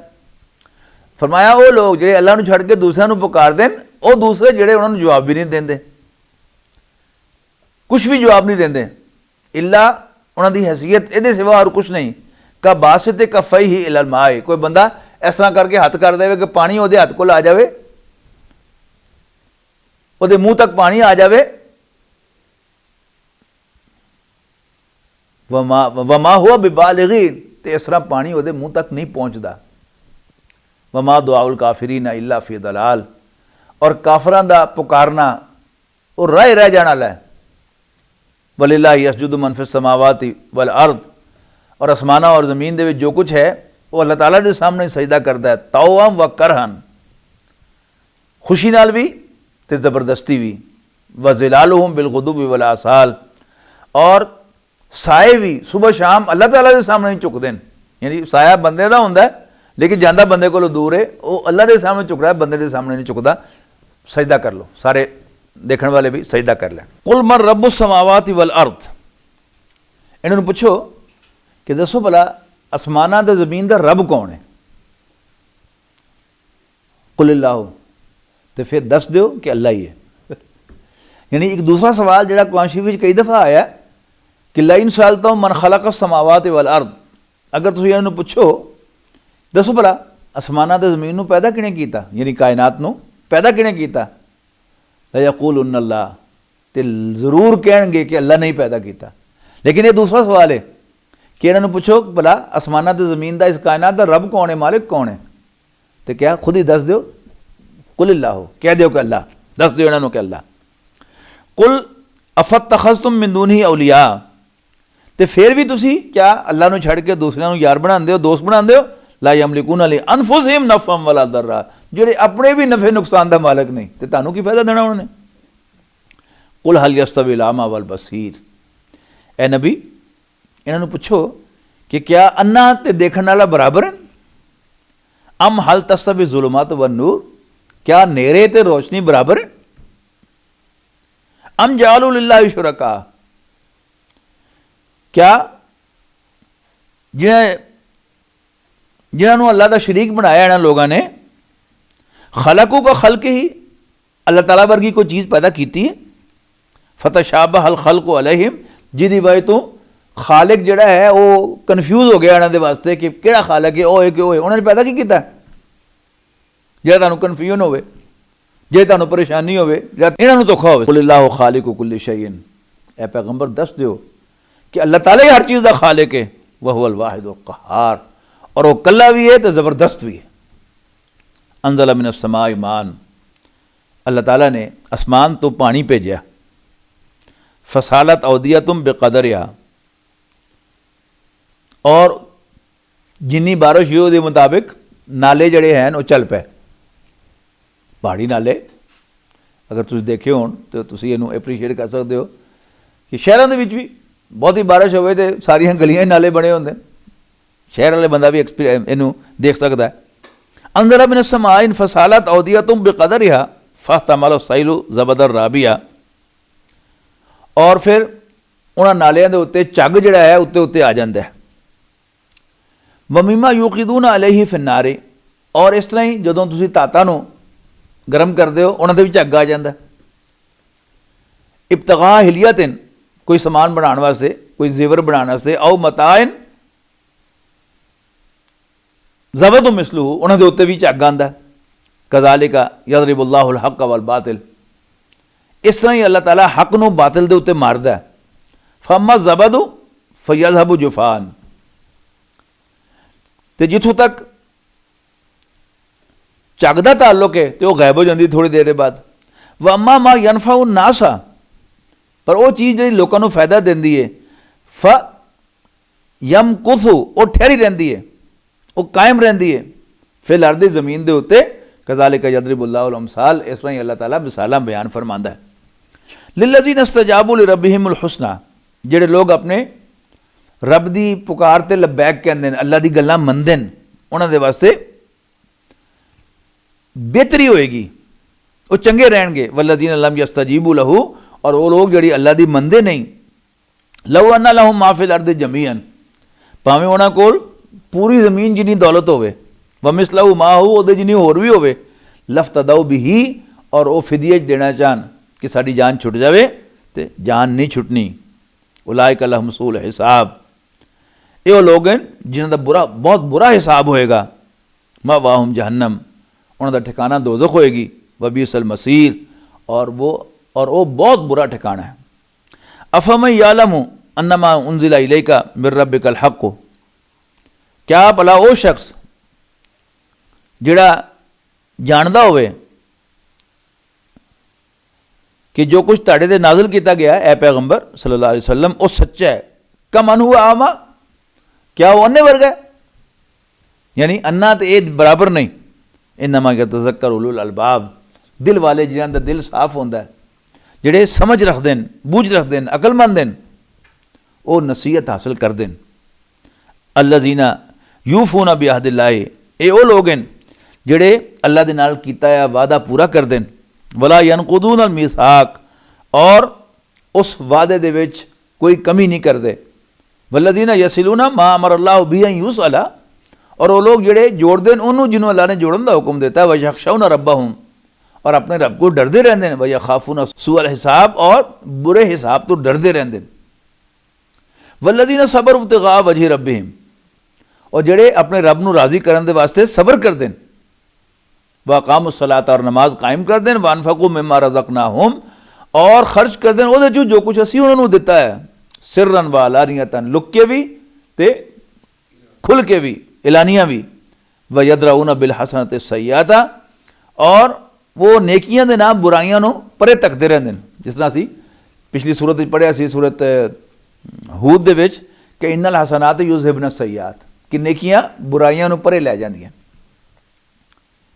फरमाया वो लोग जिहड़े अल्लाह नूं छड्ड के दूसरिਆਂ ਨੂੰ पुकारदे ने, वो दूसरे जिहड़े उन्हां नूं जवाब भी नहीं देंदे, कुछ भी जवाब नहीं देंदे, इल्ला उन्हां दी हैसियत इहदे सिवा और कुछ नहीं। का बासित कफ़ैहि इलल माए, कोई बंदा इस तरह करके हथ कर देवे कि पानी उहदे हथ कोल आ जावे, उहदे मुंह तक पानी आ जावे। वमा हुआ बिबालिग़ी, ते इस तरह पानी उहदे मुंह तक नहीं पहुँचता। वमा दुआउल काफिरीना इल्ला फ़ी दलाल, और काफरां दा पुकारना वो रह जाने वाला है। वलिल्लाहि यसजुदु मन फिस समावाति वल अर्द, और आसमाना और ज़मीन दे विच जो कुछ है वो अल्लाह ताला दे सामने सजदा करता है, तौअम व करहन, खुशी नाल भी ते ज़बरदस्ती भी। व ज़िलालुहुम बिलगुदुव्वि वल आसाल, और साए भी सुबह शाम अल्लाह ताला दे सामने ही झुकदे ने। यानी साया बंदे दा हुंदा है लेकिन जांदा बंदे कोलों दूर है, वो अल्लाह के सामने झुक रहा है, बंदे के सामने नहीं झुकता। सजदा कर लो, सारे देखने वाले भी सजदा कर लें। कुल मन रब्बुस समावाति वल अर्द, इन्होंने पूछो कि दसो भला आसमाना ते ज़मीन दा रब कौन है? कुलिल्लाहु, तो फिर दस दो कि अल्लाह ही है। यानी एक दूसरा सवाल जिहड़ा कुरान शरीफ में कई दफ़ा आया कि लाइन सअलतहुम मन खलक़स समावाति वल अर्द, अगर तुसीं इन्होंने पूछो दसो भला आसमाना ते ज़मीन नूं पैदा किहने कीता, यानी कायनात नूं पैदा किहने कीता? लयक़ूलुन्ना अल्लाह, ते जरूर कहेंगे कि अल्लाह नहीं पैदा किया। लेकिन ये दूसरा सवाल है कि इन्होंने पूछो भला आसमाना ते ज़मीन दा, इस कायनात दा रब कौन है, मालिक कौन है? तो क्या खुद ही दस दो, कुलिल्लाहु, कह दो कि अल्लाह, दस दो इन्होंने कि अल्लाह। कुल अफत्तखज़्तुम मिन दूनिही औलिया, तो फिर भी तुसी क्या अल्लाह नूं छड्ड के दूसरिਆਂ ਨੂੰ यार बनांदे हो, दोस्त बनांदे हो? ला यमलिकूना लि अनफुसिहिम नफ़अन वला दर्रा, जिहड़े अपने भी नफ़े नुकसान का मालिक नहीं, तो तुहानूं की फायदा देना उन्होंने? कुल हल यस्तविल आमा वल बसीर, ए नबी इन्होंने पूछो कि क्या अन्ना ते देखने वाला बराबर है? अम हल तस्तवी ज़ुलुमात व नूर, क्या नेरे ते रोशनी बराबर है? अम जालू लिल्लाहि शुरका, क्या जिन्होंने अल्लाह का शरीक बनाया इन्होंने लोगों ने, खलकू का खल्क ही अल्लाह ताला वर्गी कोई चीज़ पैदा की है? फतशाबह अल खल्कु अलैहिम, जिहदी वजह तो खालिक जिहड़ा है वो कन्फ्यूज हो गया इन्होंने वास्ते कि किहड़ा खालिक है, वो है कि वो है। उन्होंने पैदा की कीता जिहड़ा तुहानूं कन्फ्यूजन होवे, जे तुहानूं परेशानी होवे, या इन्होंने धोखा होवे। कुलिल्लाहु खालिकु कुल्लि शैइन, ए पैगंबर दस दिओ कि अल्लाह ताला ही हर चीज़ का खालिक है। वह हुवल वाहिदुल क़हार, और वो कल्ला भी है तो ज़बरदस्त भी है। अंज़ला मिनस समाई मान, अल्लाह ताला ने आसमान तो पानी भेजा। फसालत औदियतुम बेक़दरिहा, और जिन्नी बारिश हुई उसके मुताबिक नाले जड़े हैं वो चल पे। पहाड़ी नाले अगर तुम देखे हो तो तुम इनू एप्रीशिएट कर सकते हो कि शहरों के भी बहुत ही बारिश होवे तो सारिया गलियां नाले बने होंगे, शहर वाले बंदा भी इनू देख सकता है। अंदर मिन समाइन फसालत औदियतुम बेक़दरिहा फहतमल सैलु ज़बदर राबिया, और फिर उन्हां नालियां दे उत्ते झग जिहड़ा है उत्ते उत्ते आ जाता है। वमीमा यूकिदून अलैहि फिन्नारे, और इस तरह ही जदों तुसीं धातां नूं गर्म करदे हो उन्हां दे भी झग आ जाता है। इब्तिगा हिलियतिन, कोई समान बनाने वास्ते, कोई जेवर बनाने वास्ते, औ मताइन ज़बत मिसलू, उन्हां दे उत्ते भी झग आंदा। कज़ालिका यज़रिबुल्लाहुल हक़्क़ वल बातिल, इस तरह ही अल्लाह ताला हक नूं बातिल दे उत्ते मारदा है। फम्मा ज़बदु फयज़हबु जुफ़ान, ते जिथों तक झग दा ताल्लुक है तो वह गायब हो जाती थोड़ी देर बाद। वम्मा मा यनफ़उ नासा, पर वह चीज़ जी लोगों को फायदा देंदी है, फ यम कुसु, वह ठहरी रही है, वह कायम रही है। फिर अर्दी ज़मीन के उत्ते कज़ालिका यज़रिबुल्लाहुल अमसाल, इस तरह ही अल्लाह ताला मिसालां बयान फरमांदा है। लिल्लज़ीना इस्तजाबू लिरब्बिहिमुल हुस्ना, जिहड़े लोग अपने रब दी पुकार ते लब्बैक कहंदे ने, अल्लाह दी गल्लां मनदे ने, उन्हां दे वास्ते बेहतरी होएगी, वो चंगे रहणगे। वल्लज़ीना लम यस्तजीबू लहू, और वो लोग जिहड़ी अल्लाह दी मनदे नहीं, लहू अन्ना लहुम मा फिल अर्दि जमीअन, भावें उन्हां कोल पूरी ज़मीन जिन्नी दौलत होवे, वमिसलहू माहू, उहदे जिन्नी होर भी होवे, लफ्तदऊ बिही, और वो फिदिये देना चाहन कि साडी जान छुट जावे, तो जान नहीं छुटनी। उलाइका लहुम सूल हिसाब, ये लोग हैं जिन्हां दा बुरा, बहुत बुरा हिसाब होएगा। मवाहुम जहन्नम, उन्हां दा ठिकाना दोज़ख होएगी। वबीसल मसीर, और वो बहुत बुरा ठिकाना है। अफमन यालमु अन्नमा उन्ज़िला इलैका मिर रब्बिकल हक़्क़ु, क्या भला वो शख्स जिहड़ा जानदा होवे कि जो कुछ तुहाडे ते नाज़िल किया गया है, ए पैगंबर सल्लल्लाहु अलैहि वसल्लम, वो सच्चा है। कमन हुआ आमा, क्या वो अन्ने वर्गा है? यानी अन्ना तो ये बराबर नहीं। इन्नमा यतज़क्कर उलुल अलबाब, दिल वाले जिन्हां दा दिल साफ होंदा है, जिहड़े समझ रखते हैं, बूझ रखते हैं, अकलमंद हैं, वो नसीहत हासिल करते हैं। अल्लज़ीना यूफूना बिअहदिल्लाहि, ये वो लोग हैं जिहड़े अल्लाह दे नाल कीता है वादा पूरा करते हैं। वला यनकुदून अल मीसाक, और उस वादे दे विच कोई कमी नहीं करते। वल्लज़ीना यसिलूना मा अमर अल्लाहु बिही अन युसअला, और वो लोग जिहड़े जोड़ते हैं उन्होंने जिन्होंने अल्लाह ने जोड़न का हुक्म देता है। वयख़शौना रब्बहुम, और अपने रब को डरते रहते हैं। वयख़ाफ़ूना सूअल हिसाब, और बुरे हिसाब तो डरते रहते हैं। वल्लज़ीना सबरू इब्तिग़ा वजहि रब्बिहिम, और जिहड़े अपने रब नूं राज़ी करन दे वास्ते सबर करते हैं। वअक़ामुस्सलात, और नमाज कायम कर दें। वअनफ़क़ू मिम्मा रज़क़नाहुम, और खर्च कर दें उहदे चों जो कुछ असीं उन्हां नूं दिता है। सिर्रन व अलानियतन, लुक के भी ते खुल के भी, एलानिया भी। वयदरऊना बिल हसनति सय्यअता, और वो नेकियां दे नाम बुराइयां नूं परे तकते रहंदे ने। जिस तरह असीं पिछली सूरत विच पढ़िया सी, सूरत हूद दे विच, कि इन्नल हसनात युज़हिबन सय्यात, कि नेकियां बुराइयां नूं परे लै जांदियां,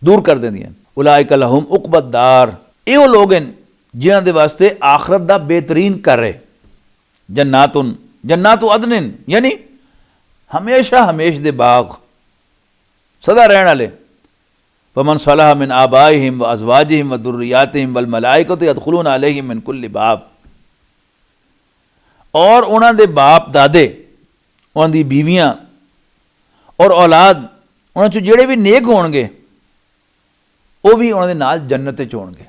दूर कर देंदियां। उलाइका लहुम उक़बद दार, ये वो लोग हैं जिन्हां दे वास्ते आखरत दा बेहतरीन घर है। जन्नातुन, जन्नातु अदनिन, यानी हमेशा हमेश दे बाग, सदा रहने वाले। वमन सलह मिन आबाइहिम व अज़वाजिहिम व दुर्रियातिहिम वल मलाइकतु यदखुलून अलैहिम मिन कुल्लि बाब, और उन्हां दे बाप दादे, उन्हां दी बीवियां और औलाद, उन्हां चों जिहड़े भी नेक होणगे वो भी उन्हां दे नाल जन्नत च होणगे।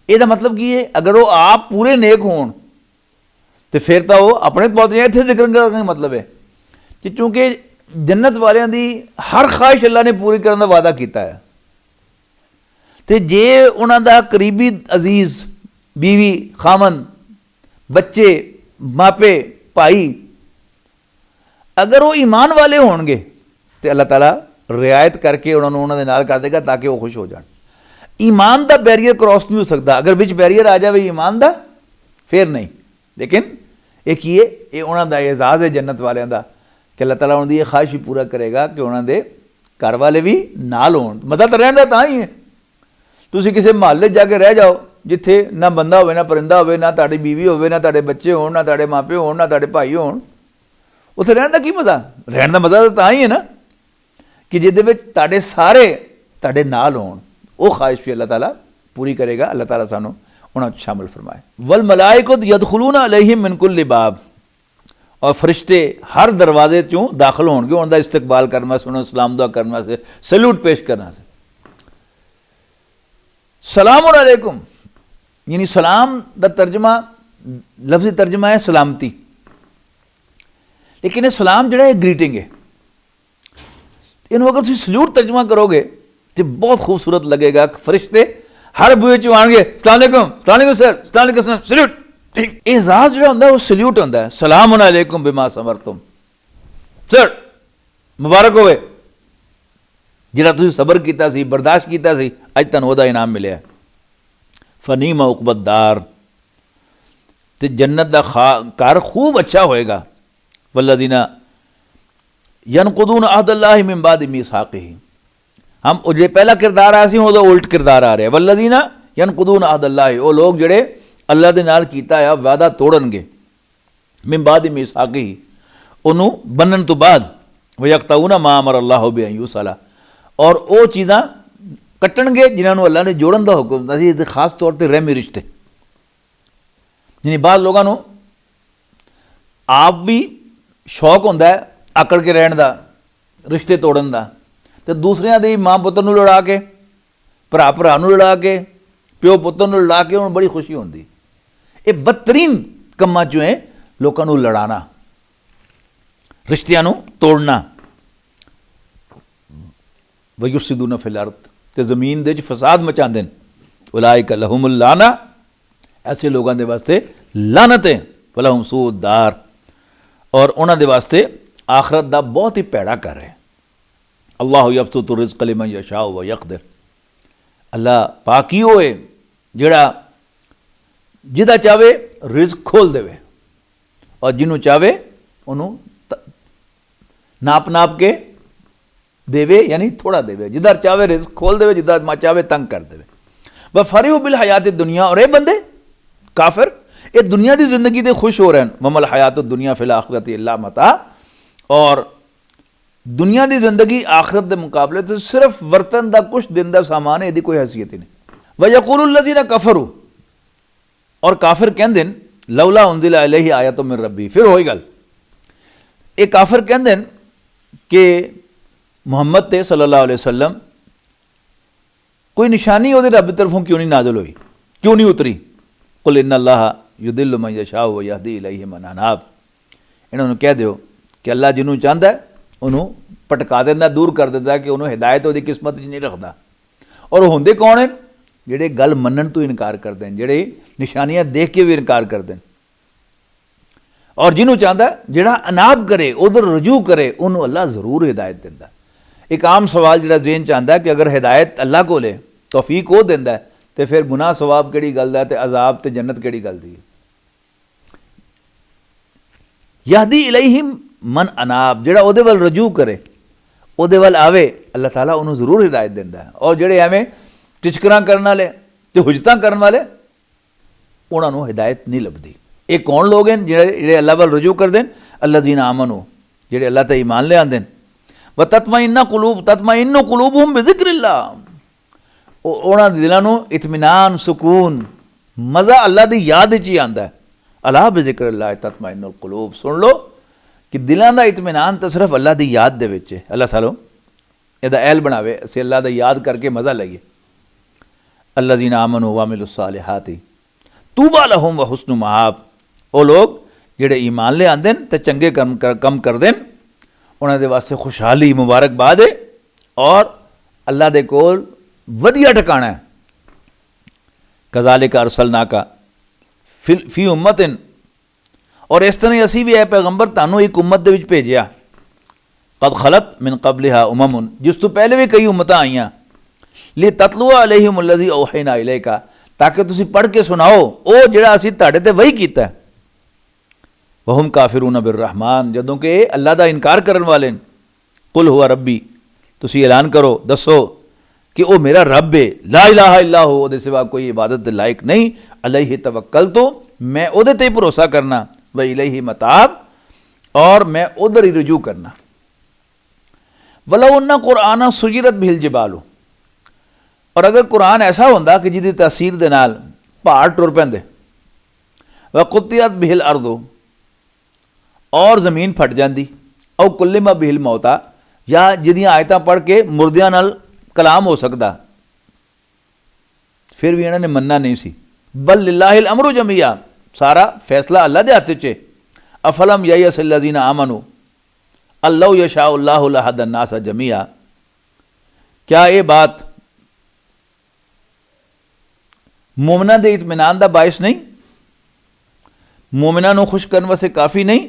ਇਹਦਾ मतलब की है, अगर वो आप पूरे नेक होण तो फिर तो वो अपने पौधे इत्थे जिक्र करने का मतलब है कि चूँकि जन्नत वालियां दी हर ख्वाहिश अल्लाह ने पूरी करने का वादा किया है। तो जे उन्हां दा करीबी अजीज, बीवी, खामन, बच्चे, मापे, भाई, अगर वो ईमान वाले होणगे तो अल्लाह ताला रियायत करके उन्होंने उन्होंने नाल कर देगा ताकि वो खुश हो जाए। ईमान का बैरीयर क्रॉस नहीं हो सकता, अगर विच बैरीयर आ जाए ईमान का फिर नहीं। लेकिन एक ये उन्होंने का एजाज़ है जन्नत वालों का कि अल्लाह ताला उन्होंने ये ख्वाहिश भी पूरा करेगा कि उन्होंने घर वाले भी नाल होण। मदद रहने का तां ही है। तुसीं किसी महल्ले जाके रह जाओ जिथे ना बंदा होवे, ना परिंदा होवे, ना तुहाडी बीवी होवे, ना तुहाडे बच्चे होण, ना तुहाडे मापे होण, ना तुहाडे भाई होण, उत्थे रहने का की मज़ा? रहने का मज़ा तां ही है ना कि जिहदे विच तुहाडे सारे तुहाडे नाल होण। वो ख्वाहिश भी अल्लाह ताला पूरी करेगा। अल्लाह ताला सानू उन्होंने शामिल फरमाए। वल मलाइकत यदखुलूना अलैहिम मिन कुल्लि बाब, और फरिश्ते हर दरवाजे चों दाखिल होणगे उनका इस्तकबाल करने वास्ते, उन्होंने सलाम दुआ करने वास्ते, सैल्यूट पेश करने से। सलाम अलैकुम यानी सलाम का तर्जमा, लफ्ज़ी तर्जमा है सलामती, लेकिन ये सलाम जो है ग्रीटिंग है। इन्हों अगर तुम सल्यूट तर्जमा करोगे तो बहुत खूबसूरत लगेगा। फरिश्ते हर बूहे च आएंगे, अस्सलाम वालेकुम सर, अस्सलाम वालेकुम सल्यूट। ठीक एजाज जो होंगे वो सल्यूट होता है, सलाम अलैकुम बिमा समरतुम, सर मुबारक होवे जिहड़ा तुसीं सबर कीता सी, बर्दाश्त कीता सी, अज तुहानूं ओहदा इनाम मिलिया। फनीमा उक़बद्दार, ते जन्नत दा घर खूब अच्छा होएगा। वल्लज़ीना यनकुदून अहदल्लाहि मिन बादि मीसाक़िही, हम जो पहला किरदार आया सी वो उल्ट किरदार आ रहा है। वल्लज़ीना यनकुदून अहदल्लाहि, वो लोग जड़े अल्लाह दे नाल कीता है वादा तोड़नगे, मिन बादि मीसाक़िही, उन्हों बनन तो बाद, वयक़तऊना मा अमर अल्लाहु बिअन युसला, और वो चीज़ां कट्टणगे जिन्होंने अल्लाह ने जोड़न का हुक्म दिता सी, खास तौर पर रहमी रिश्ते। यानी बाद लोगों को आप भी शौक होंदा है आकड़ के रहन का, रिश्ते तोड़न का, तो दूसरिया की माँ पुत्र नूं लड़ा के, भरा भरा नूं लड़ा के, प्यो पुत्र नूं लड़ा के उन्हें बड़ी खुशी होंदी। ये बदतरीन कम्मां चों है लोगों नूं लड़ाना, रिश्तियां नूं तोड़ना। वयुफ्सिदूना फिल अर्द, ते ज़मीन दे विच फसाद मचांदे ने। उलाइका लहुमुल लाना, ऐसे लोगों के वास्ते लानत है, वलहुम सूउद दार, और उन्होंने दे वास्ते आखरत दा बहुत ही पैड़ा कर है। अल्लाह यब्सुतु रिज़्क़ लिमन यशाउ व यक़दिर, अल्लाह पाकी होए जिहड़ा जिदा चाहे रिज़्क़ खोल देवे, और जिन्हों चाहे उन्होंने नाप नाप के देवे, यानी थोड़ा देवे, जिधर चाहे रिज़्क़ खोल देवे, जिधर चाहे तंग कर देवे। वह फरीहु बिल हयात दुनिया, और ये बंदे काफिर ये दुनिया की जिंदगी से खुश हो रहे हैं। वमल हयात दुनिया फिल आखिरत इल्ला मता, और दुनिया की जिंदगी आखिरत के मुकाबले तो सिर्फ वर्तन का कुछ दिन का सामान है, यदि कोई हैसियत ही नहीं। वयक़ूलुल लज़ीना कफ़रू, और काफिर कहते हैं लौला उन्ज़िला अलैहि आयतुम मिन रब्बी, फिर होई गल, ये काफिर कहते हैं कि मुहम्मद ते सल्लल्लाहु अलैहि वसल्लम कोई निशानी वो रब की तरफों क्यों नहीं नाज़िल हुई, क्यों नहीं उतरी। कुल इन्नल्लाह युदिल्लु मन यशाउ व यहदी इलैहि मन अनाब, इन्होंने कह दो कि अल्लाह जिन्होंने चाहता है उन्होंने भटका देता, दूर कर देता है, कि उन्होंने हिदायत वो किस्मत नहीं रखता। और वो होंदे कौन है, जेडे गल मनन तो इनकार करते हैं, जेडे निशानियां देख के भी इनकार करते हैं। और जिन्होंने चाहता है जेड़ा अनाब करे, उधर रजू करे, उन्होंने अल्लाह जरूर हिदायत देता। एक आम सवाल जो ज़हन च आंदा है कि अगर हिदायत अल्लाह को ले तौफीक वो देंदा है, तो फिर गुनाह सवाब केड़ी गल है, तो अजाब तो जन्नत केड़ी गल दी है। यहदी इलैहिम मन अनाब, जेड़ा उहदे वल रजू करे, उहदे वल आवे, अल्लाह ताला उन्होंने जरूर हिदायत देंदा है। और जेड़े एवें टिचकरां करन वाले ते हुजतां करन वाले, उन्होंने हिदायत नहीं लभदी। ये कौन लोग हैं जेड़े अल्लाह वल रजू करदे ने, अल्लज़ीना आमनू, जेड़े अल्लाह ते ईमान ले आंदे ने। व तत्मइन्नु कुलूबुहुम बिज़िक्रिल्लाह, उन्हां दे दिलां नूं इत्मीनान, सुकून, मज़ा अल्लाह दी याद विच ही आंदा है। अला बिज़िक्रिल्लाह तत्मइन्नुल कुलूब, सुन लो कि दिलां दा इत्मीनान तो सिर्फ अल्लाह दी याद दे विच है। अल्लाह सालो इहदा अहल बनावे, असीं अल्लाह दा याद करके मज़ा लईए। अल्लज़ीना आमनू व अमिलुस सालिहाति तूबा लहुम व हुस्नु मआब, वो लोग जेड़े ईमान ले आंदे ने ते चंगे कम करदे ने, उन्हां दे वास्ते खुशहाली मुबारकबाद है, और अल्लाह दे कोल वधिया ठिकाना है। कज़ालिका अरसलनाका फी उम्मतिन, और इस तरह असी भी है पैगंबर तानू एक उम्मत दे विच भेजिया, कद खलत मिन क़ब्लिहा उममुन, जिस तो पहले भी कई उम्मतां आईयां, li ततलुआ अलैहिम अल्लज़ी औहैना इलैका, ताकि तुसीं पढ़ के सुनाओ वो जिहड़ा असीं तुहाडे ते वही कीता। वहुम काफिरून बिर्रहमान, जदों कि अल्लाह दा इनकार करन वाले ने। कुल हुआ रब्बी, तुसीं ऐलान करो, दसो कि वो मेरा रब है, ला इलाहा इल्ला हु, उहदे सिवा कोई इबादत दे लायक नहीं। अलैहि तवक्कलतु, मैं उहदे ते भरोसा करना, व इलैहि मताब, और मैं उधर ही रुजू करना। वलौ अन्ना कुराना सुयिरत बिल जिबालु, और अगर कुरान ऐसा होंदा कि जिहदी तासीर दे नाल पहाड़ टुर पैंदे, व कुतियत बिहिल अर्दो, और ज़मीन फट जाती, औ कुल्लिमा बिहिल मौता, या जिहदियां आयतां पढ़ के मुर्दियां नाल कलाम हो सकता, फिर भी इन्हों ने मनना नहीं सी। बल लिल्लाहिल अमरु जमिया, सारा फैसला अल्लाह दे हत्थ च। अफलम ययसल्लज़ीना आमनू अल्लाहु यशाउल्लाहु लहदन नास जमिया, क्या ये बात मोमिना दे इत्मीनान दा बायस नहीं, मोमिना नूं खुश करने वास्ते काफ़ी नहीं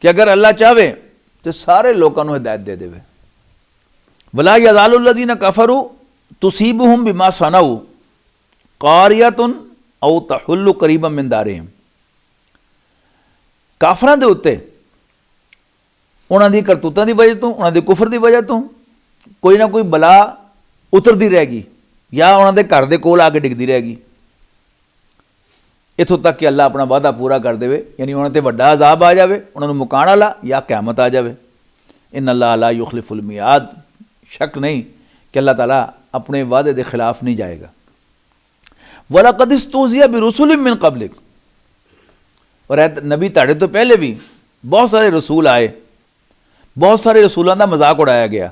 कि अगर अल्लाह चाहे तो सारे लोगों को हिदायत दे देवे। वला यज़ालुल्लज़ीना कफ़रू तुसीबुहुम बिमा सनऊ कारियतुन औ तहुल्लु करीबम मिन दारिहिम, काफरां दे उत्ते उन्हां दी करतूतां दी वजह तो, उन्हां दे कुफर दी वजह तो कोई ना कोई बला उतरती रहेगी या उन्हां दे घर दे कोल आके डिगदी रहेगी, इत्थों तक कि अल्लाह अपना वादा पूरा कर देवे, यानी उन्हां ते वड्डा अजाब आ जाए, उन्होंने मुकाण वाला या क़यामत आ जाए। इन अल्लाह ला युखलिफुल मियाद, शक नहीं कि अल्लाह ताला अपने वादे के खिलाफ नहीं जाएगा। वलक़द इस्तुज़िया बिरुसुलिम मिन क़ब्लिक, और नबी ताड़े तो पहले भी बहुत सारे रसूल आए, बहुत सारे रसूलों का मजाक उड़ाया गया।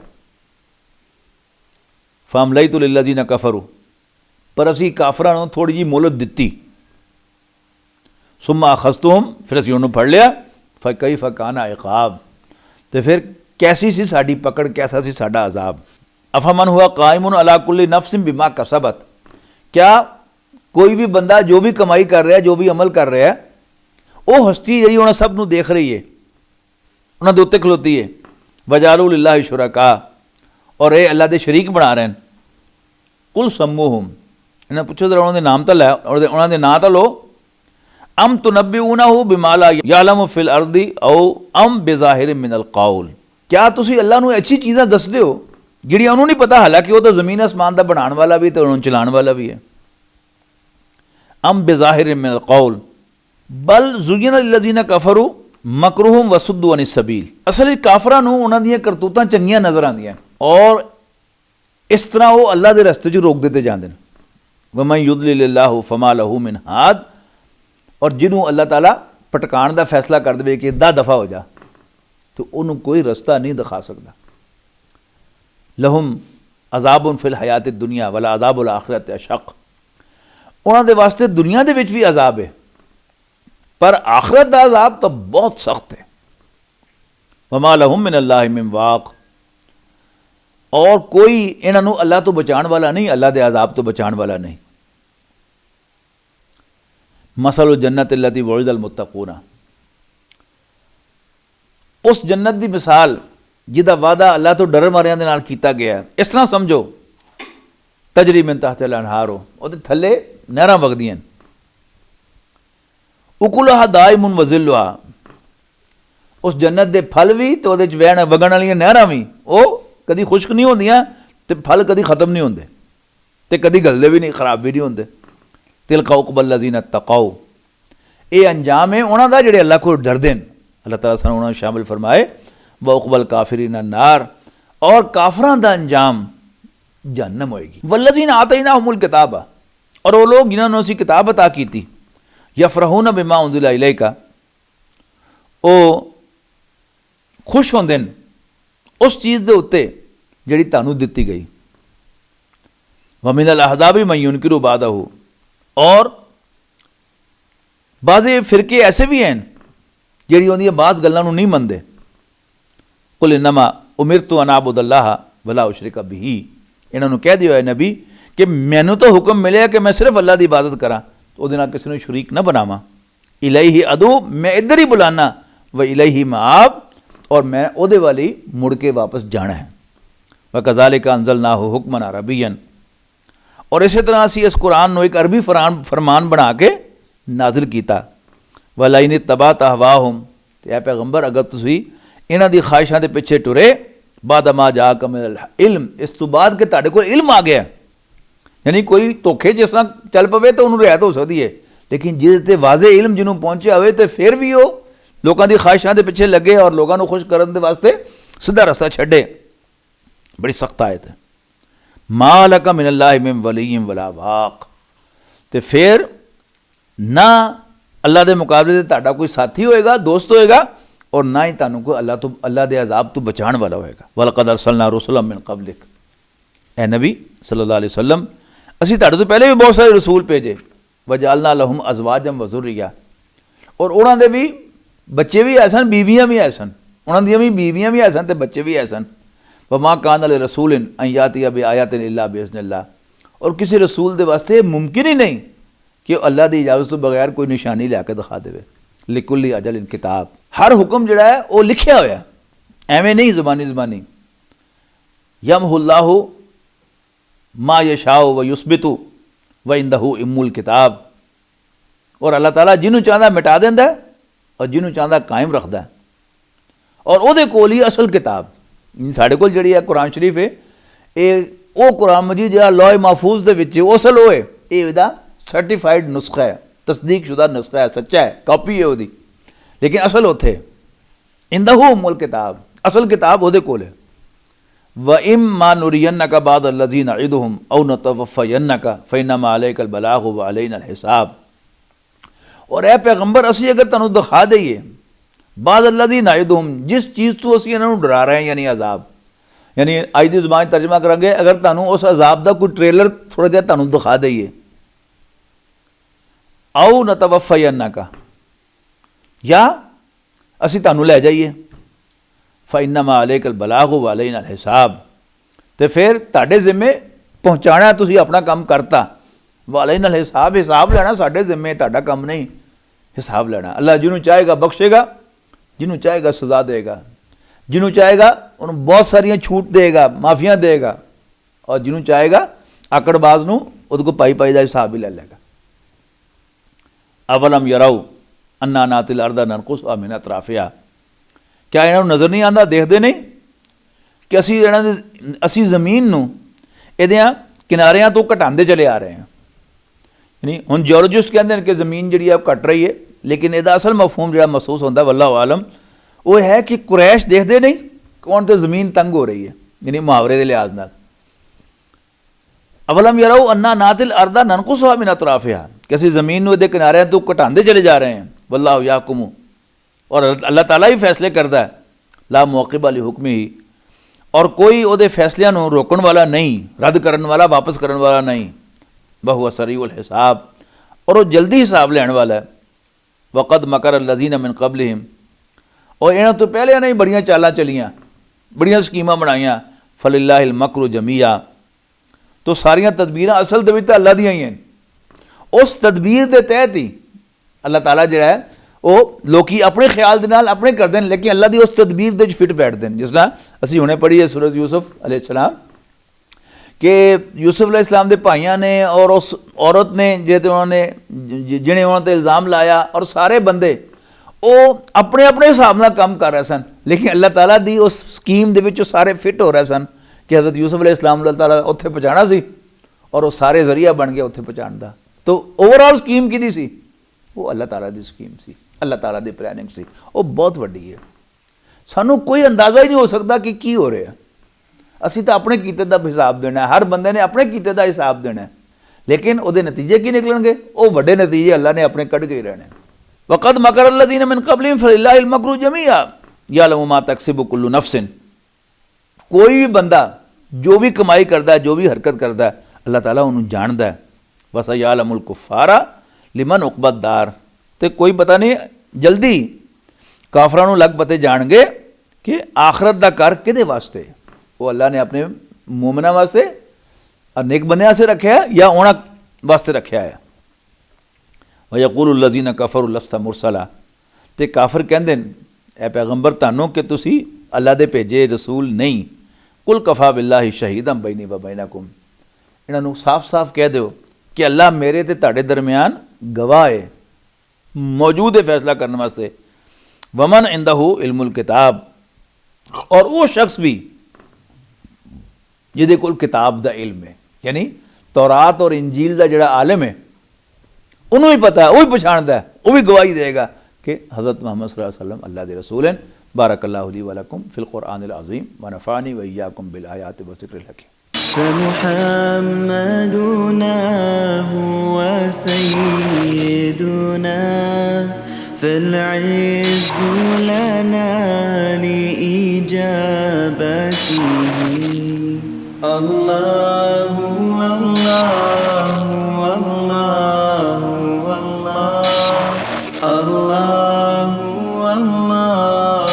फ़अमलैतु लिल्लज़ीना कफ़रू, पर असी काफरां नूं थोड़ी जी मोहलत दित्ती। सुम्मा अख़ज़्तुहुम, फिर असी उन्होंने फड़ लिया। फ़कैफ़ काना इक़ाब, तो फिर कैसी सी साड़ी पकड़, कैसा सी साडा अजाब। अफ़मन हुआ क़ाइमुन अला कुल्लि नफ्सिन बिमा कसबत, क्या कोई भी बंदा जो भी कमाई कर रहा है, जो भी अमल कर रहा है, वो हस्ती जी उन्हें सब नूं देख रही है, उन्होंने दे उत्ते खलोती है। वजालू लिल्लाहि शुरका, और ये अल्लाह के शरीक बना रहे हैं। कुल सम्मूहुम, इन्हें पूछो जरा उन्होंने नाम तो लै, उन्होंने नाम तो लो। अम तुनब्बिऊनहु बिमा ला यअलमु फिल अर्दी औ अम बिज़ाहिरिम मिनल क़ौल, क्या तुसी अल्लाह नूं अच्छी चीज़ां दसदे हो जिहड़ियां उन्होंने नहीं पता, हालांकि वो तो ज़मीन आसमान का बनाने वाला भी तो उन्होंने चलाने वाला भी है। अम बिज़ाहिरिम मिनल क़ौल बल ज़ुय्यिना लिल्लज़ीना कफ़रू मकरूहुम वसुद्दू अनिस सबील, असल काफरां नूं उन्हां दीयां करतूतां चंगियां नज़र आंदियां और इस तरह वो अल्लाह के रस्ते च रोक देते जाते हैं। वमन युद्लिल्लाहु फमा लहू मिन हाद, और जिन्हों अल्लाह ताला पटकाण का फैसला कर दे कि दा दफा हो जा, तो उन्होंने कोई रस्ता नहीं दिखा सकता। लहुम अजाबुन फिल हयात दुनिया वला अजाबुल आखिरत अशक, उन्होंने वास्ते दुनिया के विच भी अजाब है, पर आखिरत का अजाब तो बहुत सख्त है। वमा लहुम मिनल्लाहि मिन वाक़, और कोई इन्हों अल्लाह तो बचाने वाला नहीं, अल्लाह के अजाब तो बचाने वाला नहीं। मसलुल जन्नत अल्लती वुइदल मुत्तकूना, उस जन्नत की मिसाल जिहदा वादा अल्लाह तो डर मारियां दे नाल कीता गया है। इस तरह समझो तजरी मिन तहतिल अनहार हो, उहदे थल्ले नहरां वगदियां, उकुलहा दाइमुन व ज़िल्लुहा, उस जन्नत के फल भी तो उहदे च वहण वगण वालियां नहरां भी वो कभी खुश्क नहीं होंदियां ते फल कभी खत्म नहीं होंदे ते कभी गलदे भी नहीं, खराब भी नहीं होंदे। तिलका उक़बल लज़ीना तक़ौ, ये अंजाम है उन्हों का जिहड़े अल्लाह को डरदे हैं। अल्लाह ताला सानूं उन्हां नूं शामिल फरमाए। व उक़बल काफिरीना नार, और काफरां दा अंजाम जहन्नम होएगी। वल्लज़ीना आतैनाहुमुल किताब, और वो लोग जिन्होंने असीं किताब अता कीती, यफ़रहून बिमा उन्ज़िला इलैका, वो खुश होंदे ने उस चीज़ के उत्ते जिहड़ी तुहानूं दित्ती गई। व मिनल अहज़ाबि मन युनकिरु बादहू, और बाज़े फिरके ऐसे भी हैं जिहड़ी उहदियां बाद गल्लां नूं नहीं मनदे। कुल इन्नमा उमिरतु अन अअबुदल्लाह वला उशरिका बिही, इन्होंने कह दिया है नबी कि मैनू तो हुक्म मिले कि मैं सिर्फ अल्लाह की इबादत करा, तो उहदे नाल किसी नूं शरीक ना बनावा। इलैहि अदू, मैं इधर ही बुलाना, व इलैहि मआब, और मैं उहदे वाली मुड़ के वापस जाना है। व कज़ालिका अंज़लनाहु हुक्मन अरबियन, और इस तरह असी इस कुरान नूं एक अरबी फरमान बना के नाजिल किया। वलाइन तबात अहवाहुम, ते ऐ पैगंबर अगर तुसीं इन्हां दी ख्वाहिशां दे पिछे टुरे, बादमा जाक मिनल इल्म, इस तो बाद कि तुहाडे कोल इल्म आ गया, यानी कोई धोखे जिस तरह चल पवे तो उन्होंने रियायत हो सकती है, लेकिन जिहदे वाजे इल्म जिन्हों पहुंचे होवे तो फिर भी वो लोगों की ख्वाहिशां दे पिछे लगे और लोगों को खुश करने दे वास्ते सीधा रास्ता छड्डे। बड़ी सख्त आयत है। मा लका मिनल्लाहि मिन वलिय्यिन वला वाक़, तो फिर ना अल्लाह के मुकाबले तुहाडा कोई साथी होएगा, दोस्त होएगा, और ना ही तुहानूं कोई अल्लाह के अजाब तो बचाने वाला होएगा। वलक़द अरसलना रुसुलन मिन क़ब्लिक, ए नबी सल्लल्लाहु अलैहि वसल्लम, असीं तुहाडे तो पहले भी बहुत सारे रसूल भेजे। वजअलना लहुम अज़वाजन व ज़ुर्रिया, और उन्हां दे भी बच्चे भी है सन, बीवियां भी है सन, उन्हां दियां भी बीवियां भी है सन ते बच्चे भी है सन। वमा कान अल रसूलिन अन यातिया बिआयातिन इल्ला बिइज़्निल्लाह, और किसी रसूल दे वास्ते मुमकिन ही नहीं कि अल्लाह की इजाज़त तो बगैर कोई निशानी लैके दिखा देवे। लिकुल्ली अजलिन किताब, हर हुक्म जिहड़ा है वो लिखिया होया, एवें नहीं ज़बानी ज़बानी। यमहुल्लाहु मा यशाउ व युस्बितु व इंदहु इम्मुल किताब, और अल्लाह ताला जिन्हों चाहता मिटा देंदा है और जिन्हों चाहता कायम रखता है, और उहदे कोल ही असल किताब साढ़े कोल जिहड़ी है कुरान शरीफ है, ये वो कुरान मजीद जिहड़ा लौह महफूज दे विच असल वो है, ये इहदा सर्टिफाइड नुस्खा है, तस्दीक शुदा नुस्खा है, सच्चा है, कॉपी है उहदी, लेकिन असल उत्थे इंदहु उम्मुल किताब, असल किताब उहदे कोल है। व इम्मा नुरियन्नका बाद अल्लज़ी नइदुहुम औ नतवफ़यन्नका फ़इन्नमा अलैकल बलागु व अलैनल हिसाब, और ए पैगंबर असी अगर तुहानूं दिखा दईए बाद अल्लज़ी नइदुहुम, जिस चीज़ तो असी इन्हां नूं डरा रहे हैं, यानी अजाब, यानी अज दी ज़बान तर्जमा करांगे, अगर तुहानूं उस अजाब का कोई ट्रेलर थोड़ा जिहा तुहानूं दिखा दईए, औ नतवफ़यन्नका, या असी तुहानूं लै जाइए, फ़इन्नमा अलैकल बलागु व अलैनल हिसाब, तो फिर तुहाडे जिम्मे पहुँचाना, तुसीं अपना काम करता, व अलैनल हिसाब, हिसाब लेना साडे जिम्मे, तुहाडा काम नहीं हिसाब लेना। अल्लाह जिन्हों चाहेगा बख्शेगा, जिन्हों चाहेगा सज़ा देगा, जिन्हों चाहेगा उन्होंने बहुत सारियां छूट देगा, माफ़ियाँ देगा, और जिन्हों चाहेगा आकड़बाज नूं उहदे कोल पाई पाई दा हिसाब ही ले लेगा। अवलम यराउ अन्ना नातिल अर्दा ननकुसुहा मिन अतराफिहा, क्या इन्हों नज़र नहीं आता, देखते नहीं कि असी ज़मीन नूं इहदियां किनारियां तो घटाते चले आ रहे हैं। यानी हुण जियोलॉजिस्ट कहते हैं कि ज़मीन जिहड़ी है घट रही है, लेकिन इसका असल मफहूम जो महसूस होता वल्लाहु आलम वो है कि कुरैश देखते नहीं कौन तो ज़मीन तंग हो रही है, यानी मुहावरे के लिहाज नाल। अवलम यराउ अन्ना नातिल अर्दा ननकुसुहा मिन अतराफिहा, कि असीं ज़मीन नूं इहदे किनारियां तो घटाते चले जा रहे हैं। वल्लाहु यहकुमु, और अल्लाह ताला ही फैसले करता है, ला मुअक़्क़िबा लिहुक्मिही, और कोई उहदे फैसलियां नूं रोकण वाला नहीं, रद्द करन वाला, वापस करन वाला नहीं। वहुवा सरीउल हिसाब, और वो जल्दी हिसाब लैण वाला है। वक़द मकर अल्लज़ीना मिन क़ब्लिहिम, और इन्हां तो पहले नहीं बड़ियां चालां चलियां, बड़ियां स्कीमां बनाईयां। फलिल्लाहिल मकरु जमीआ, तो सारियां तदबीरां असल दे विच तां अल्लाह दियां ही हैं, उस तदबीर के तहत ही अल्लाह ताला जिहड़ा है वो लोकी अपने ख्याल दे नाल अपने करते हैं, लेकिन अल्लाह की उस तदबीर दे फिट बैठते हैं। जिस तरह असीं हुणे पढ़ी है सूरत यूसुफ अलैहिस्सलाम कि यूसुफ अलैहिस्सलाम के भाइयों ने और उस औरत ने उन्होंने जिन्हें उन्होंने इल्ज़ाम लाया, और सारे बंदे वो अपने अपने हिसाब नाल काम कर रहे सन, लेकिन अल्लाह ताला दी उस स्कीम दे विच सारे फिट हो रहे सन कि हज़रत यूसुफ अलैहिस्सलाम अल्लाह ताला उत्थे पहुँचाना सी, और वो सारे जरिया बन गया उत्थे पहुँचाने दा। तो ओवरऑल स्कीम किहदी सी? वो अल्लाह ताला दी स्कीम सी, अल्लाह ताला दी प्लैनिंग सी, वो बहुत वड्डी है। सानू कोई अंदाज़ा ही नहीं हो सकता कि की हो रहा है। असी तो अपने कीते दा हिसाब देना है, हर बंदे ने अपने कीते दा हिसाब देना है, लेकिन उहदे नतीजे की निकलणगे? वो वड्डे नतीजे अल्लाह ने अपने कढ़ के ही रहने। वक़द मकर अल्लज़ीना मिन क़ब्लिहिम फलिल्लाहिल मकरु जमीआ यअलमु मा तक्सिबु कुल्लु नफ्सिन, कोई भी बंदा जो भी कमाई करता है, जो भी हरकत करता है, अल्लाह ताला उन्होंने जानता है। बस यअलमुल कुफ़ारा लिमन उक़बद दार, तो कोई पता नहीं जल्दी काफरां नूं लग पते जाणगे कि आखरत दा कर किहदे वास्ते, वो अल्लाह ने अपने मोमिना वास्ते और नेक बंदे वास्ते रखा है या उन्हां वास्ते रखा है। वयक़ूलु लज़ीना कफ़रू लस्ता मुरसला, ते काफिर कहंदे ने ए पैगंबर तानों कि तुसी अल्लाह दे भेजे रसूल नहीं। कुल कफ़ा बिल्लाहि शहीदन बैनी व बैनकुम, इन्हां नूं साफ साफ कह दो कि अल्लाह मेरे ते तुहाडे दरमियान गवाह है, मौजूद है फैसला करने वास्ते। वमन इंदहु इल्मुल किताब, और वो शख्स भी जिहदे कोल किताब दा इल्म है, यानी तौरात और इंजील दा जिहड़ा आलिम है, उन्होंने भी पता है, वो भी पछाणदा है, वो भी गवाही देगा कि हज़रत मोहम्मद सल्लल्लाहु अलैहि वसल्लम अल्लाह दे रसूल हैं। बारकल्लाहु ली व लकुम फ़िल क़ुरआनिल अज़ीम व नफ़अनी व इय्याकुम बिल आयाति व ज़िक्रिल हकीम। فمحمدنا هو سيدنا فالعز لنا لإجابته الله الله الله الله الله الله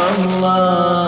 الله